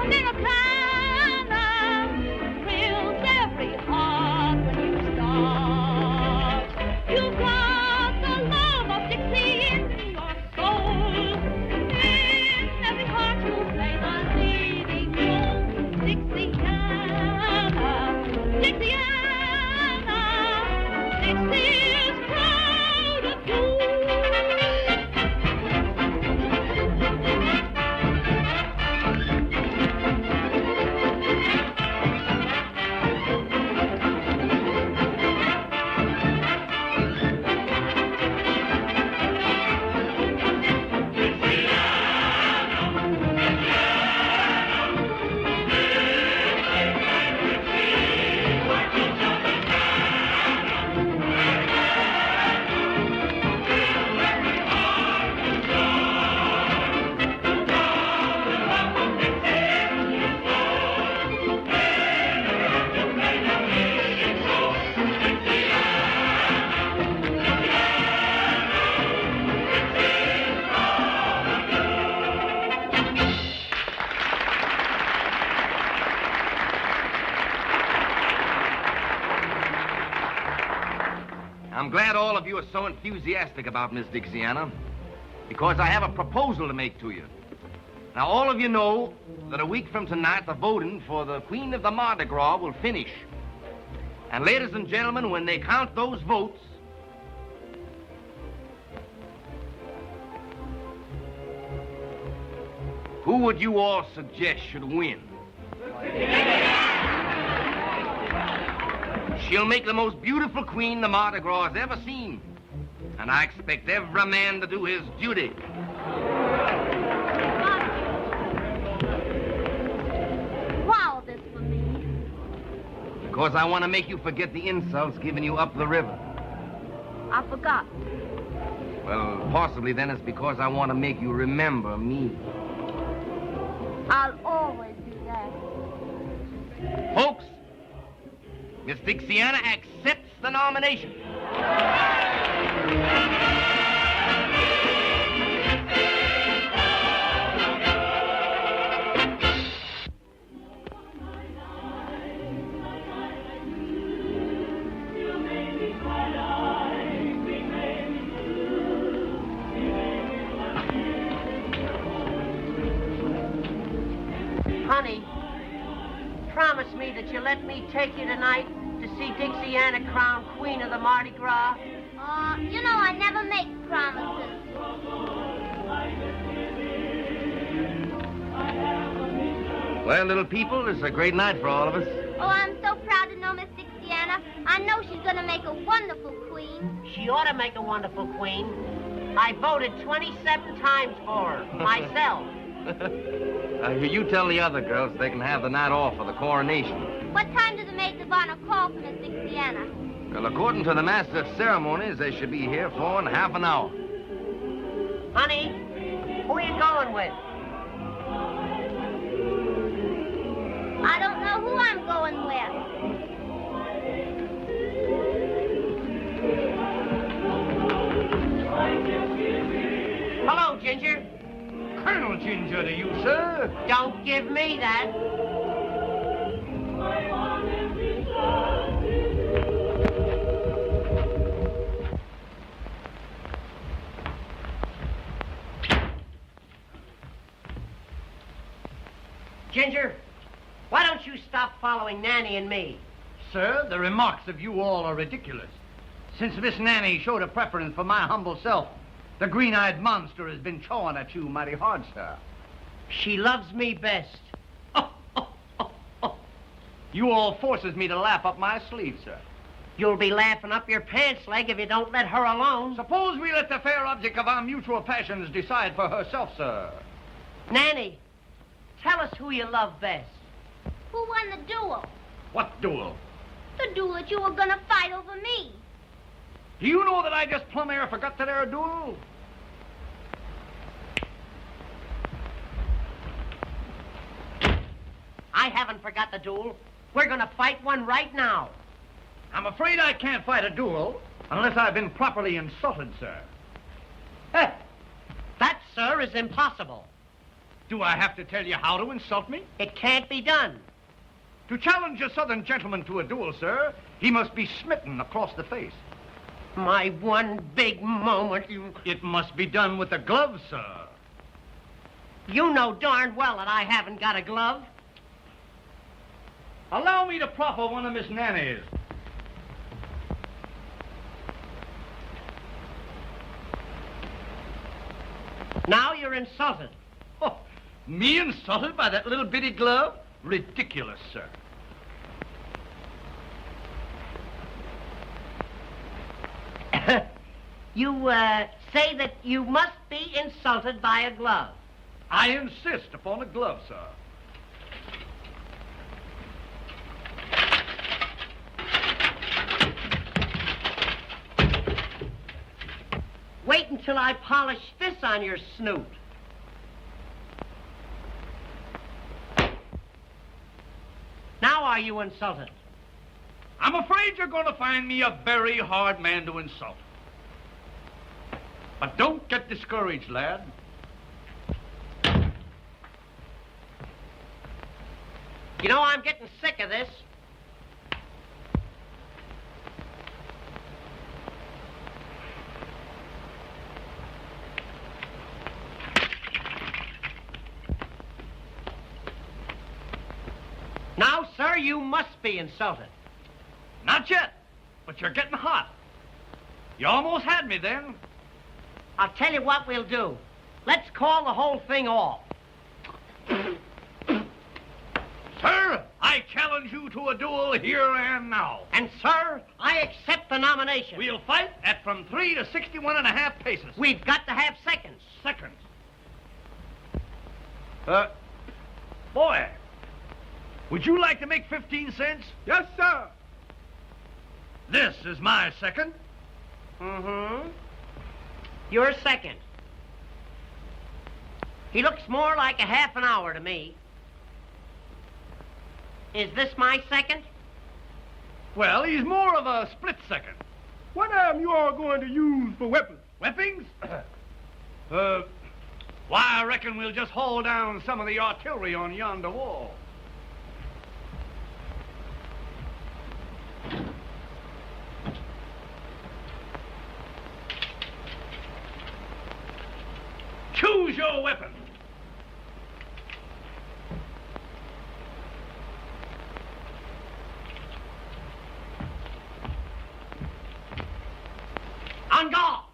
Americana thrills every heart when you start. You've got the love of Dixie in your soul. In every heart you play the leading role. Dixiana, Dixiana, Dixie is proud of you. I'm glad all of you are so enthusiastic about Miss Dixiana, because I have a proposal to make to you. Now, all of you know that a week from tonight, the voting for the Queen of the Mardi Gras will finish. And ladies and gentlemen, when they count those votes, who would you all suggest should win? She'll make the most beautiful queen the Mardi Gras has ever seen. And I expect every man to do his duty. Wow, this for me. Because I want to make you forget the insults given you up the river. I forgot. Well, possibly then it's because I want to make you remember me. I'll always do that. Folks, Miss Dixiana accepts the nomination. Honey, promise me that you'll let me take you tonight to see Dixiana crowned Queen of the Mardi Gras. You know I never make promises. Well, little people, it's a great night for all of us. Oh, I'm so proud to know Miss Dixiana. I know she's going to make a wonderful queen. She ought to make a wonderful queen. I voted 27 times for her, myself. You tell the other girls they can have the night off for the coronation. What time do the maids of honor call for Miss Dixiana? Well, according to the master of ceremonies, they should be here for in half an hour. Honey, who are you going with? I don't know who I'm going with. Hello, Ginger. Colonel Ginger to you, sir. Don't give me that. Ginger, why don't you stop following Nanny and me? sir, the remarks of you all are ridiculous. Since Miss Nanny showed a preference for my humble self, the green-eyed monster has been chawing at you mighty hard, sir. She loves me best. You all forces me to laugh up my sleeve, sir. You'll be laughing up your pants leg if you don't let her alone. Suppose we let the fair object of our mutual passions decide for herself, sir. Nanny, tell us who you love best. Who won the duel? What duel? The duel that you were gonna fight over me. Do you know that I just plumb air forgot that there duel? I haven't forgot the duel. We're gonna fight one right now. I'm afraid I can't fight a duel unless I've been properly insulted, sir. That, sir, is impossible. Do I have to tell you how to insult me? It can't be done. To challenge a southern gentleman to a duel, sir, he must be smitten across the face. My one big moment, you... It must be done with a glove, sir. You know darn well that I haven't got a glove. Allow me to proffer one of Miss Nanny's. Now you're insulted. Oh, me insulted by that little bitty glove? Ridiculous, sir. You, say that you must be insulted by a glove. I insist upon a glove, sir. Wait until I polish this on your snoot. Now are you insulted? I'm afraid you're going to find me a very hard man to insult. But don't get discouraged, lad. You know, I'm getting sick of this. Now, sir, you must be insulted. Not yet, but you're getting hot. You almost had me then. I'll tell you what we'll do. Let's call the whole thing off. Sir, I challenge you to a duel here and now. And, sir, I accept the nomination. We'll fight at from 3 to 61.5 paces. We've got to have seconds. Seconds. Boy, would you like to make 15 cents? Yes, sir. This is my second. Mm-hmm. Your second. He looks more like a half an hour to me. Is this my second? Well, he's more of a split second. What am you all going to use for weapons? Weapons? Why, I reckon we'll just haul down some of the artillery on yonder wall. Choose your weapon. On guard!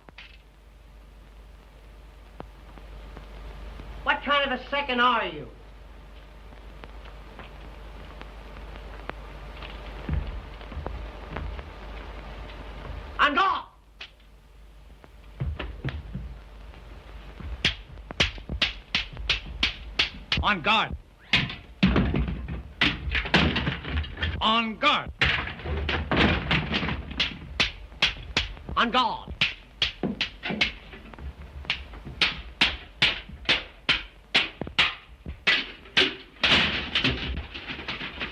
What kind of a second are you? On guard! On guard. On guard. On guard.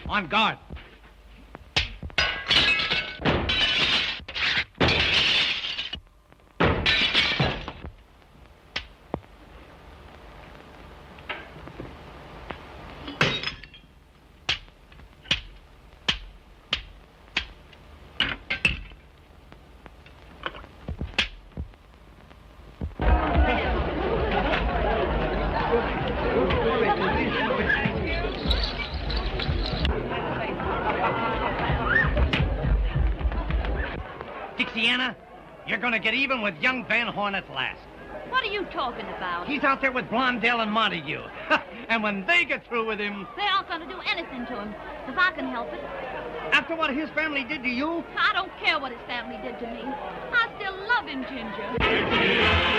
On guard. Sienna, you're going to get even with young Van Horn at last. What are you talking about? He's out there with Blondell and Montague. And when they get through with him, They aren't going to do anything to him, if I can help it. after what his family did to you, I don't care what his family did to me. I still love him, Ginger.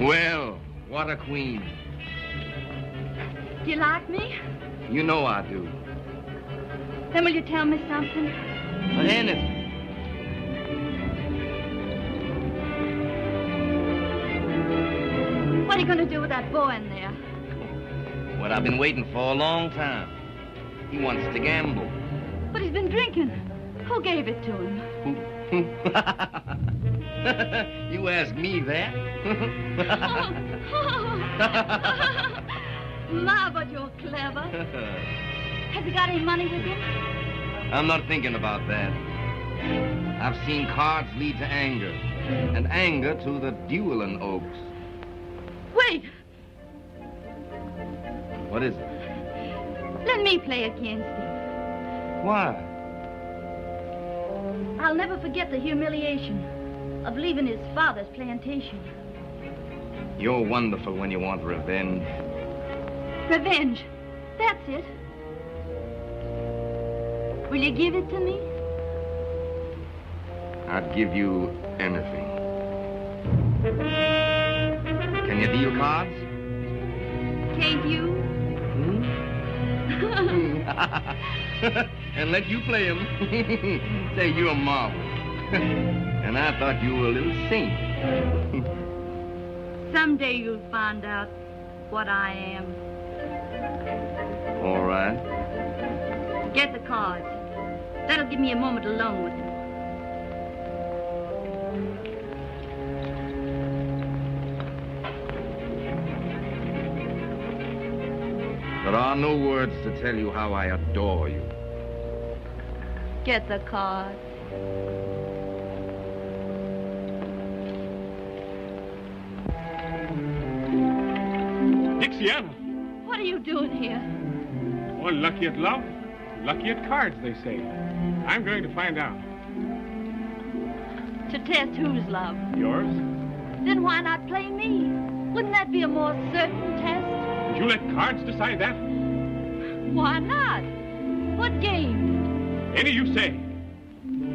Well, what a queen. Do you like me? You know I do. Then will you tell me something? Anything. What are you going to do with that boy in there? What I've been waiting for a long time. He wants to gamble. But he's been drinking. Who gave it to him? You ask me that? Ma, but you're clever. Has he got any money with him? I'm not thinking about that. I've seen cards lead to anger, and anger to the dueling oaks. Wait, What is it? let me play against him. Why? I'll never forget the humiliation of leaving his father's plantation. You're wonderful when you want revenge. Revenge. That's it. Will you give it to me? I'd give you anything. Can you deal cards? Can't you? And let you play 'em. Say you're a marvel. And I thought you were a little saint. Someday you'll find out what I am. All right. Get the cards. That'll give me a moment alone with him. There are no words to tell you how I adore you. Get the cards. Dixiana. What are you doing here? One lucky at love, lucky at cards, they say. I'm going to find out. To test whose love? Yours? Then why not play me? Wouldn't that be a more certain test? Would you let cards decide that? Why not? What game? Any you say.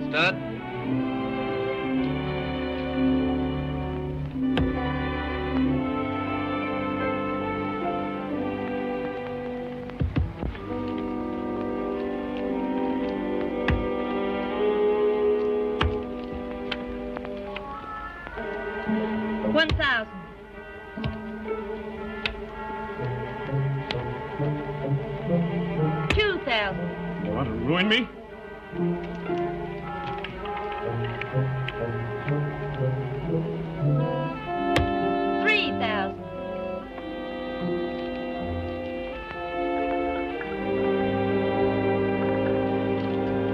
Stud? $1,000. $2,000. You want to ruin me? $3,000.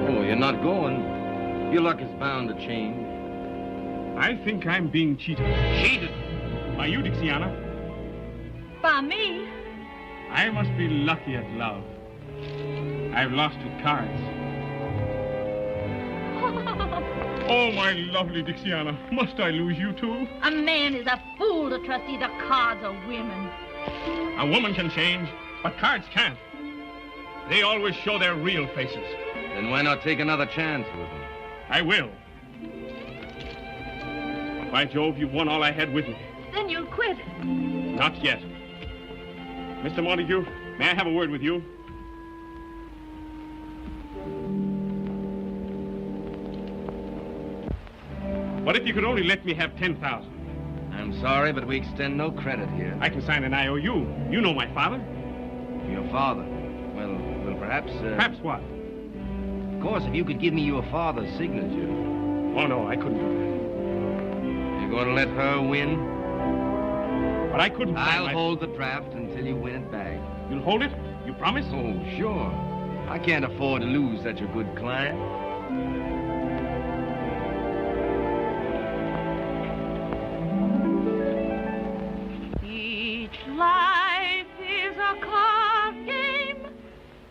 Oh, you're not going. Your luck is bound to change. I think I'm being cheated. Cheated? By you, Dixiana. By me? I must be lucky at love. I've lost at cards. Oh, my lovely Dixiana, must I lose you too? A man is a fool to trust either cards or women. A woman can change, but cards can't. They always show their real faces. Then why not take another chance with them? I will. But by Jove, you've won all I had with me. Then you'll quit. Not yet. Mr. Montague, may I have a word with you? What if you could only let me have 10,000? I'm sorry, but we extend no credit here. I can sign an IOU. You know my father. Your father? Well, perhaps... Perhaps what? Of course, if you could give me your father's signature. Oh, no, I couldn't do You're going to let her win? that. But I couldn't I'll hold the draft until you win it back. You'll hold it? You promise? Oh, sure. I can't afford to lose such a good client. Each life is a card game.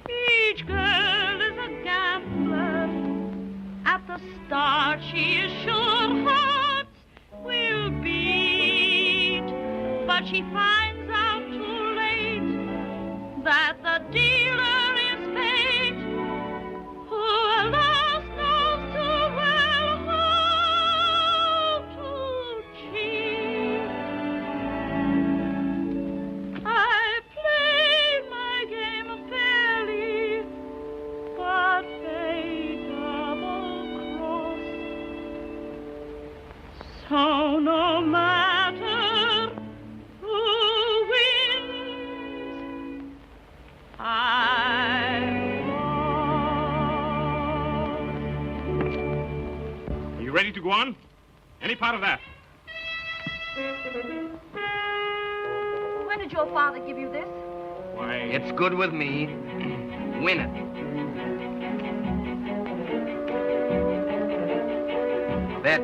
Each girl is a gambler. At the start, she is sure hearts will beat. But she finds out too late that the dealer is fate, who alas knows too well how to cheat. I played my game fairly, but fate double-crossed. So no matter who wins, I Are you ready to go on? Any part of that? When did your father give you this? Why... It's good with me. Win it. Bet.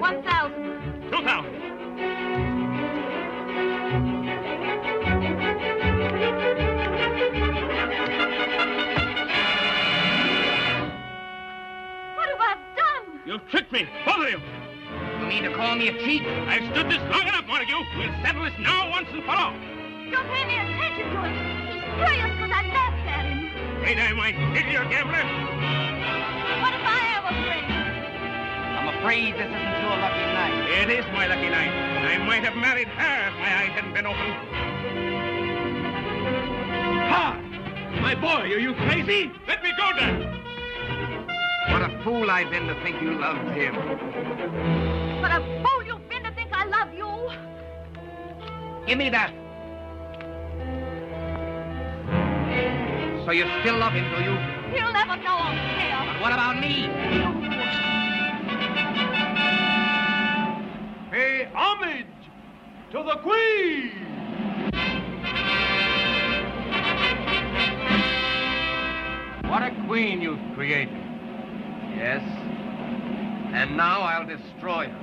1,000. 2,000. What have I done? You've tricked me, both of you. You mean to call me a cheat? I've stood this long enough, Montague. We'll settle this now once and for all. Don't pay any attention to him. He's furious because I laughed at him. Afraid I might kill your gambler? What if I am afraid? I'm afraid this isn't your lucky night. It is my lucky night. I might have married her if my eyes hadn't been open. Ha! My boy, are you crazy? Let me go, Dad. What a fool I've been to think you loved him. But a fool you've been to think I love you. Give me that. So you still love him, do you? He'll never know I'm here. But what about me? Pay homage to the Queen! What a queen you've created. Yes. And now I'll destroy her.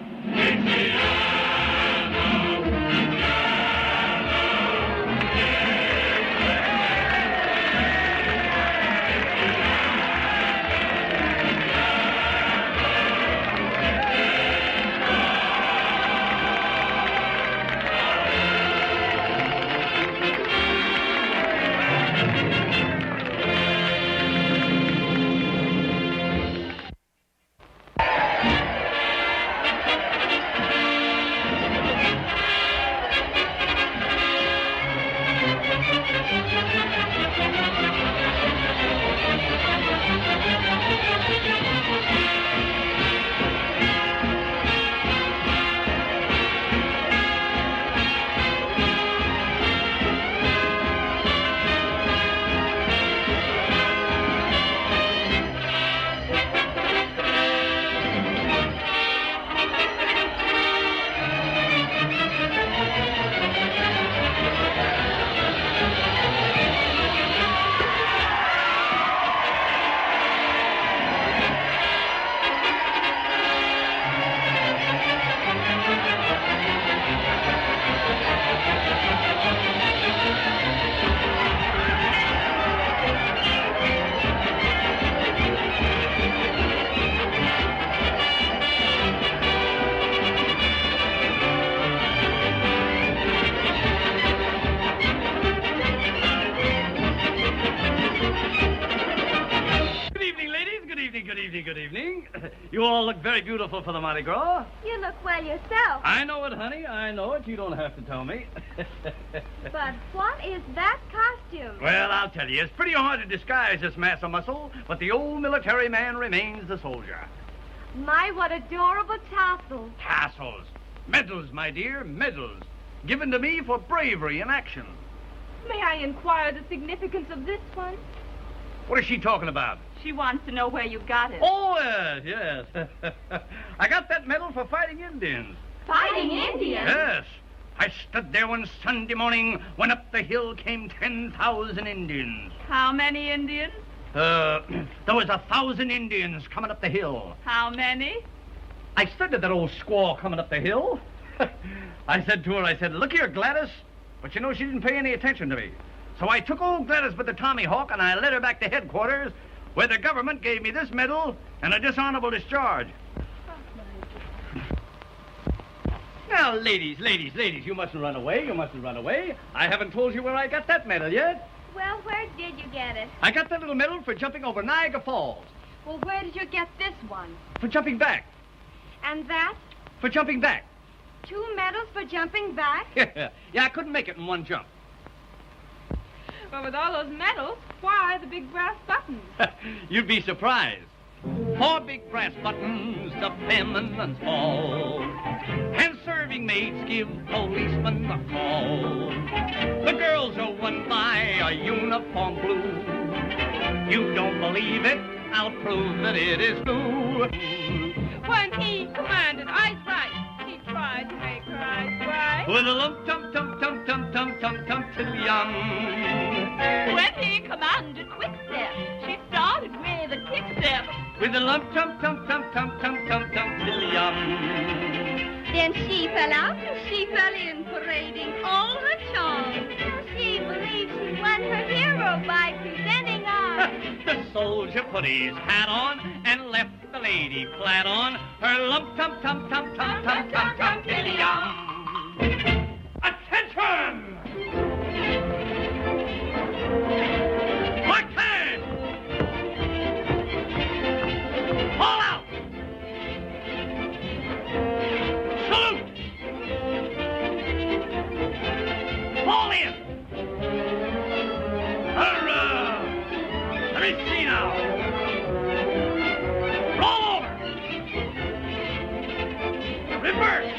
Good evening. You all look very beautiful for the Mardi Gras. You look well yourself. I know it, honey. I know it. You don't have to tell me. But what is that costume? Well, I'll tell you. It's pretty hard to disguise this mass of muscle, but the old military man remains the soldier. My, what adorable tassels. Tassels. Medals, my dear, medals. Given to me for bravery in action. May I inquire the significance of this one? What is she talking about? She wants to know where you got it. Oh, yes. I got that medal for fighting Indians. Fighting Indians? Yes. I stood there one Sunday morning when up the hill came 10,000 Indians. How many Indians? There was 1,000 Indians coming up the hill. How many? I said to that old squaw coming up the hill, I said to her, look here, Gladys. But you know, she didn't pay any attention to me. So I took old Gladys by the Tommy Hawk and I led her back to headquarters where the government gave me this medal and a dishonorable discharge. Now, ladies, you mustn't run away. I haven't told you where I got that medal yet. Well, where did you get it? I got that little medal for jumping over Niagara Falls. Well, where did you get this one? For jumping back. And that? For jumping back. 2 medals for jumping back? Yeah, I couldn't make it in one jump. Well, with all those medals, why the big brass buttons? You'd be surprised. 4 big brass buttons to feminines all. And serving maids give policemen a call. The girls are won by a uniform blue. You don't believe it? I'll prove that it is true. When he commanded ice right, he tried to make her eyes bright. With a lump tum tum tum tum tum tum tum till young. When he commanded quick step, she started with a kick step. With a lump tum tum tum tum tum tum tum till young. Then she fell out and she fell in, parading all her charms. She believes she won her hero by presenting arms. The soldier put his hat on and left the lady flat on her lump tum tum tum tum tum tum tum till young. Attention! Mark time! Fall out! Salute! Fall in! Hurrah! Let me see now! Roll over! Reverse!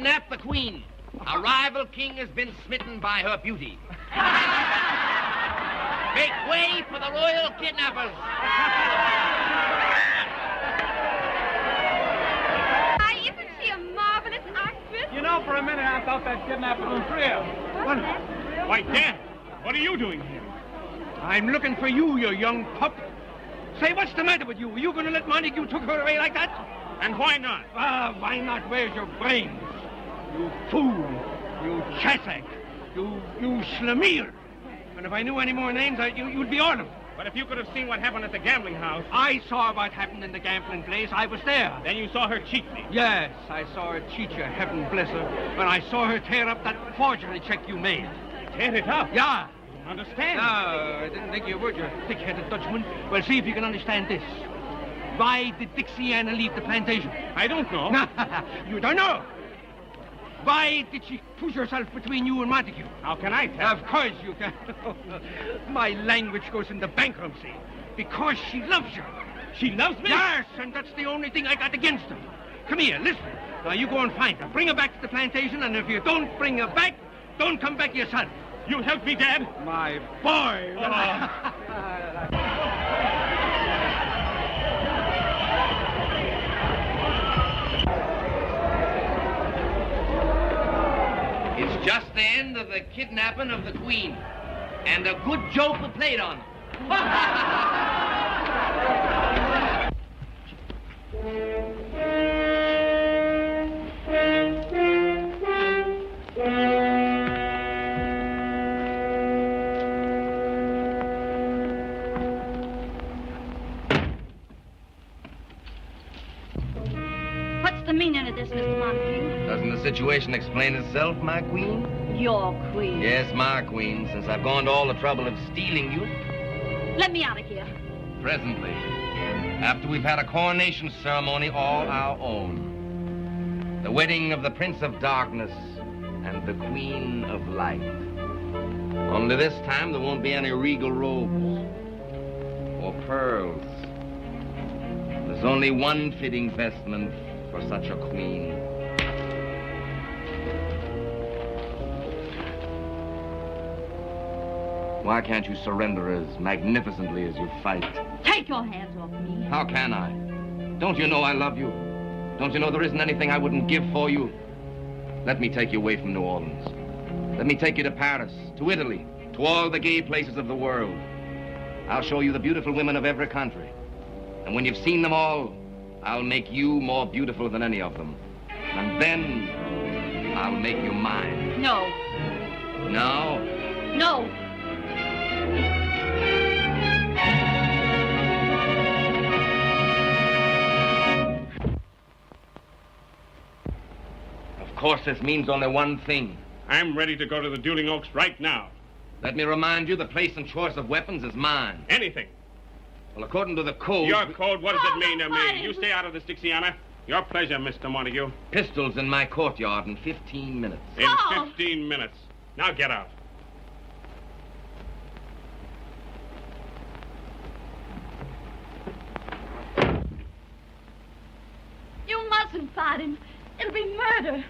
kidnapped the queen. A rival king has been smitten by her beauty. Make way for the royal kidnappers. Isn't she a marvelous actress? You know, for a minute I thought that kidnapper was real. Why, Dad, what are you doing here? I'm looking for you, you young pup. Say, what's the matter with you? Are you going to let Montague took her away like that? And why not? Why not? Where's your brains? You fool. You chassack. You Schlemiel. And if I knew any more names, you'd be on them. But if you could have seen what happened at the gambling house... I saw what happened in the gambling place. I was there. Then you saw her cheat me. Yes, I saw her cheat you, heaven bless her. And I saw her tear up that forgery check you made. Tear it up? Yeah. Understand? No, I didn't think you would, you thick-headed Dutchman. Well, see if you can understand this. Why did Dixiana leave the plantation? I don't know. You don't know? Why did she push herself between you and Montague? How can I tell? Of course you can. My language goes into bankruptcy. Because she loves you. She loves me? Yes, and that's the only thing I got against her. Come here, listen. Now, you go and find her. Bring her back to the plantation, and if you don't bring her back, don't come back yourself. You'll help me, Dad? My boy. It's just the end of the kidnapping of the queen. And a good joke we played on them. What's the meaning of this, Mr. Montague? Doesn't the situation explain itself, my queen? Your queen. Yes, my queen, since I've gone to all the trouble of stealing you. Let me out of here. Presently, after we've had a coronation ceremony all our own. The wedding of the Prince of Darkness and the Queen of Light. Only this time there won't be any regal robes or pearls. There's only one fitting vestment for such a queen. Why can't you surrender as magnificently as you fight? Take your hands off me. How can I? Don't you know I love you? Don't you know there isn't anything I wouldn't give for you? Let me take you away from New Orleans. Let me take you to Paris, to Italy, to all the gay places of the world. I'll show you the beautiful women of every country. And when you've seen them all, I'll make you more beautiful than any of them. And then I'll make you mine. No. No? No. Of course, this means only one thing. I'm ready to go to the Dueling Oaks right now. Let me remind you, the place and choice of weapons is mine. Anything. Well, according to the code... Your code, what does it mean to me? fine. You stay out of this, Dixiana. Your pleasure, Mr. Montague. Pistols in my courtyard in 15 minutes. In Oh. 15 minutes. Now get out. You mustn't fight him. It'll be murder.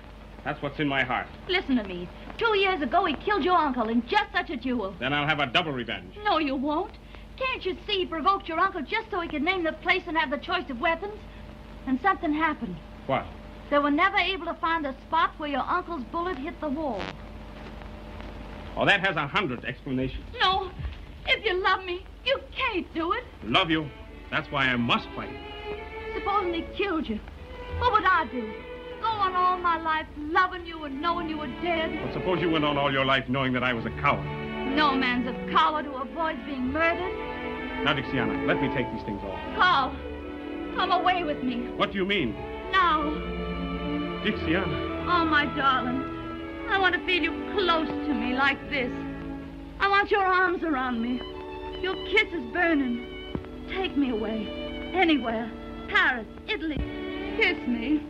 That's what's in my heart. Listen to me. 2 years ago, he killed your uncle in just such a duel. Then I'll have a double revenge. No, you won't. Can't you see he provoked your uncle just so he could name the place and have the choice of weapons? And something happened. What? They were never able to find the spot where your uncle's bullet hit the wall. Oh, that has 100 explanations. No. If you love me, you can't do it. Love you. That's why I must fight. Supposing he killed you, what would I do? Go on all my life loving you and knowing you were dead? But suppose you went on all your life knowing that I was a coward. No man's a coward who avoids being murdered. Now, Dixiana, let me take these things off. Carl, come away with me. What do you mean? Now. Dixiana. Oh, my darling. I want to feel you close to me like this. I want your arms around me. Your kisses burning. Take me away. Anywhere. Paris, Italy. Kiss me.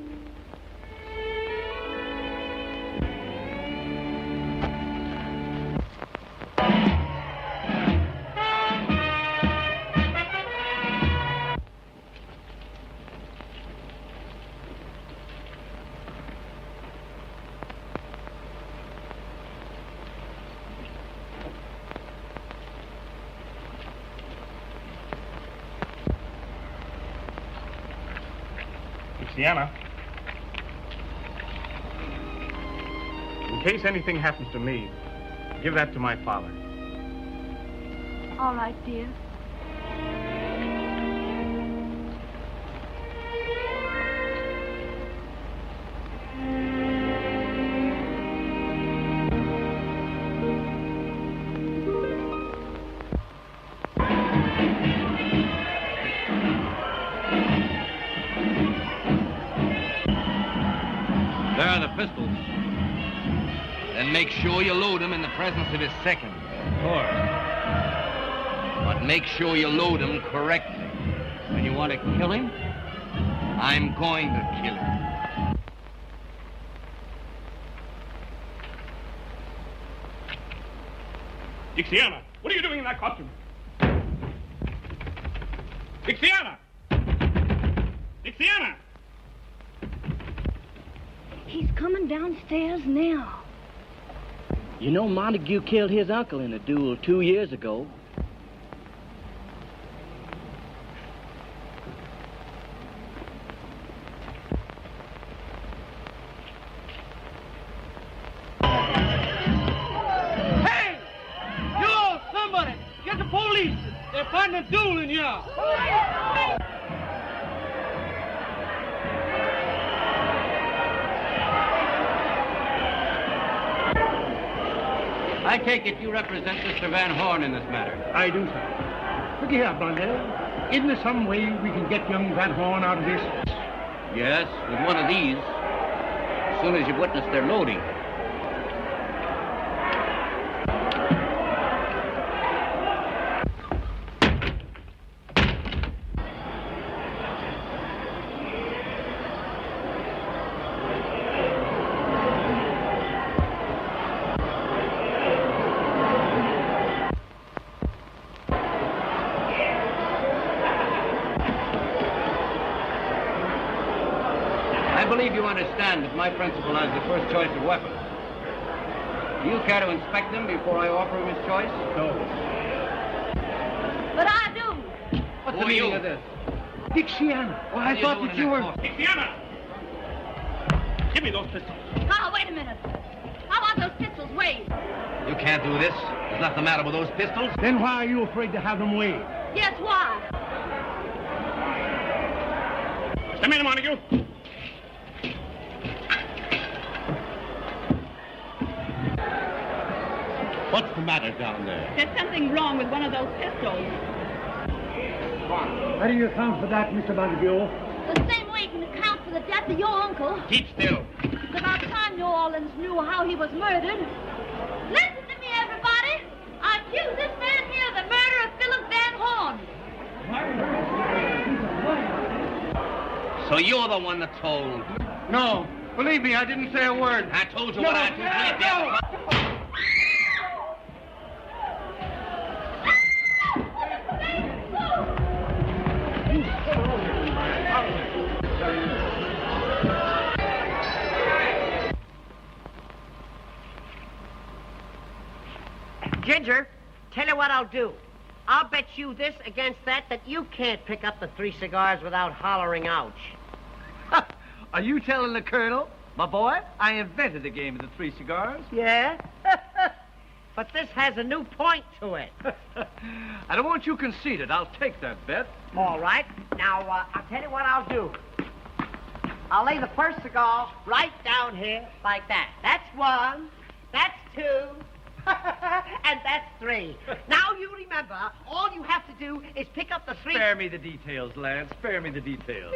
Dixiana. In case anything happens to me, give that to my father. All right, dear. There are the pistols. Then make sure you load them in the presence of his second. Of course. But make sure you load them correctly. When you want to kill him, I'm going to kill him. Dixiana, what are you doing in that costume? Dixiana! Dixiana! He's coming downstairs now. You know Montague killed his uncle in a duel 2 years ago. Hey! You, somebody! Get the police! They're fighting a duel in here! I take it you represent Mr. Van Horn in this matter. I do, sir. Look here, Blondell. Isn't there some way we can get young Van Horn out of this? Yes, with one of these. As soon as you've witnessed their loading. I believe you understand that my principal has the first choice of weapons. Do you care to inspect them before I offer him his choice? No. But I do. What's the meaning of this? Dixiana. Oh, I thought that you were... Dixiana! Give me those pistols. Now, wait a minute. I want those pistols weighed. You can't do this. There's nothing the matter with those pistols. Then why are you afraid to have them weighed? Yes, why? Step in, Montague. What's the matter down there? There's something wrong with one of those pistols. How do you account for that, Mr. Montague? The same way you can account for the death of your uncle. Keep still. It's about time New Orleans knew how he was murdered. Listen to me, everybody. I accuse this man here of the murder of Philip Van Horn. So you're the one that told. No. Believe me, I didn't say a word. I told you what I do. Ginger, tell you what I'll do. I'll bet you this against that you can't pick up the 3 cigars without hollering ouch. Are you telling the Colonel? My boy, I invented the game of the 3 cigars. Yeah? But this has a new point to it. I don't want you conceited. I'll take that bet. All right. Now, I'll tell you what I'll do. I'll lay the first cigar right down here like that. That's 1. That's 2. And that's 3. Now you remember, all you have to do is pick up the 3... Spare me the details, Lance. Spare me the details.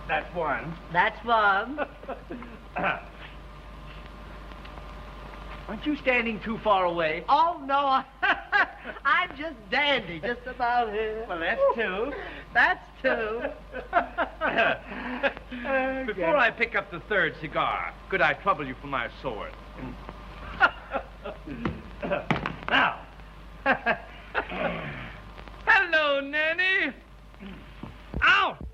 That's 1. That's 1. Aren't you standing too far away? Oh, no. I'm just dandy, just about here. Well, that's 2. That's 2. Before I pick up the 3rd cigar, could I trouble you for my sword? Now. Hello, Nanny. Out.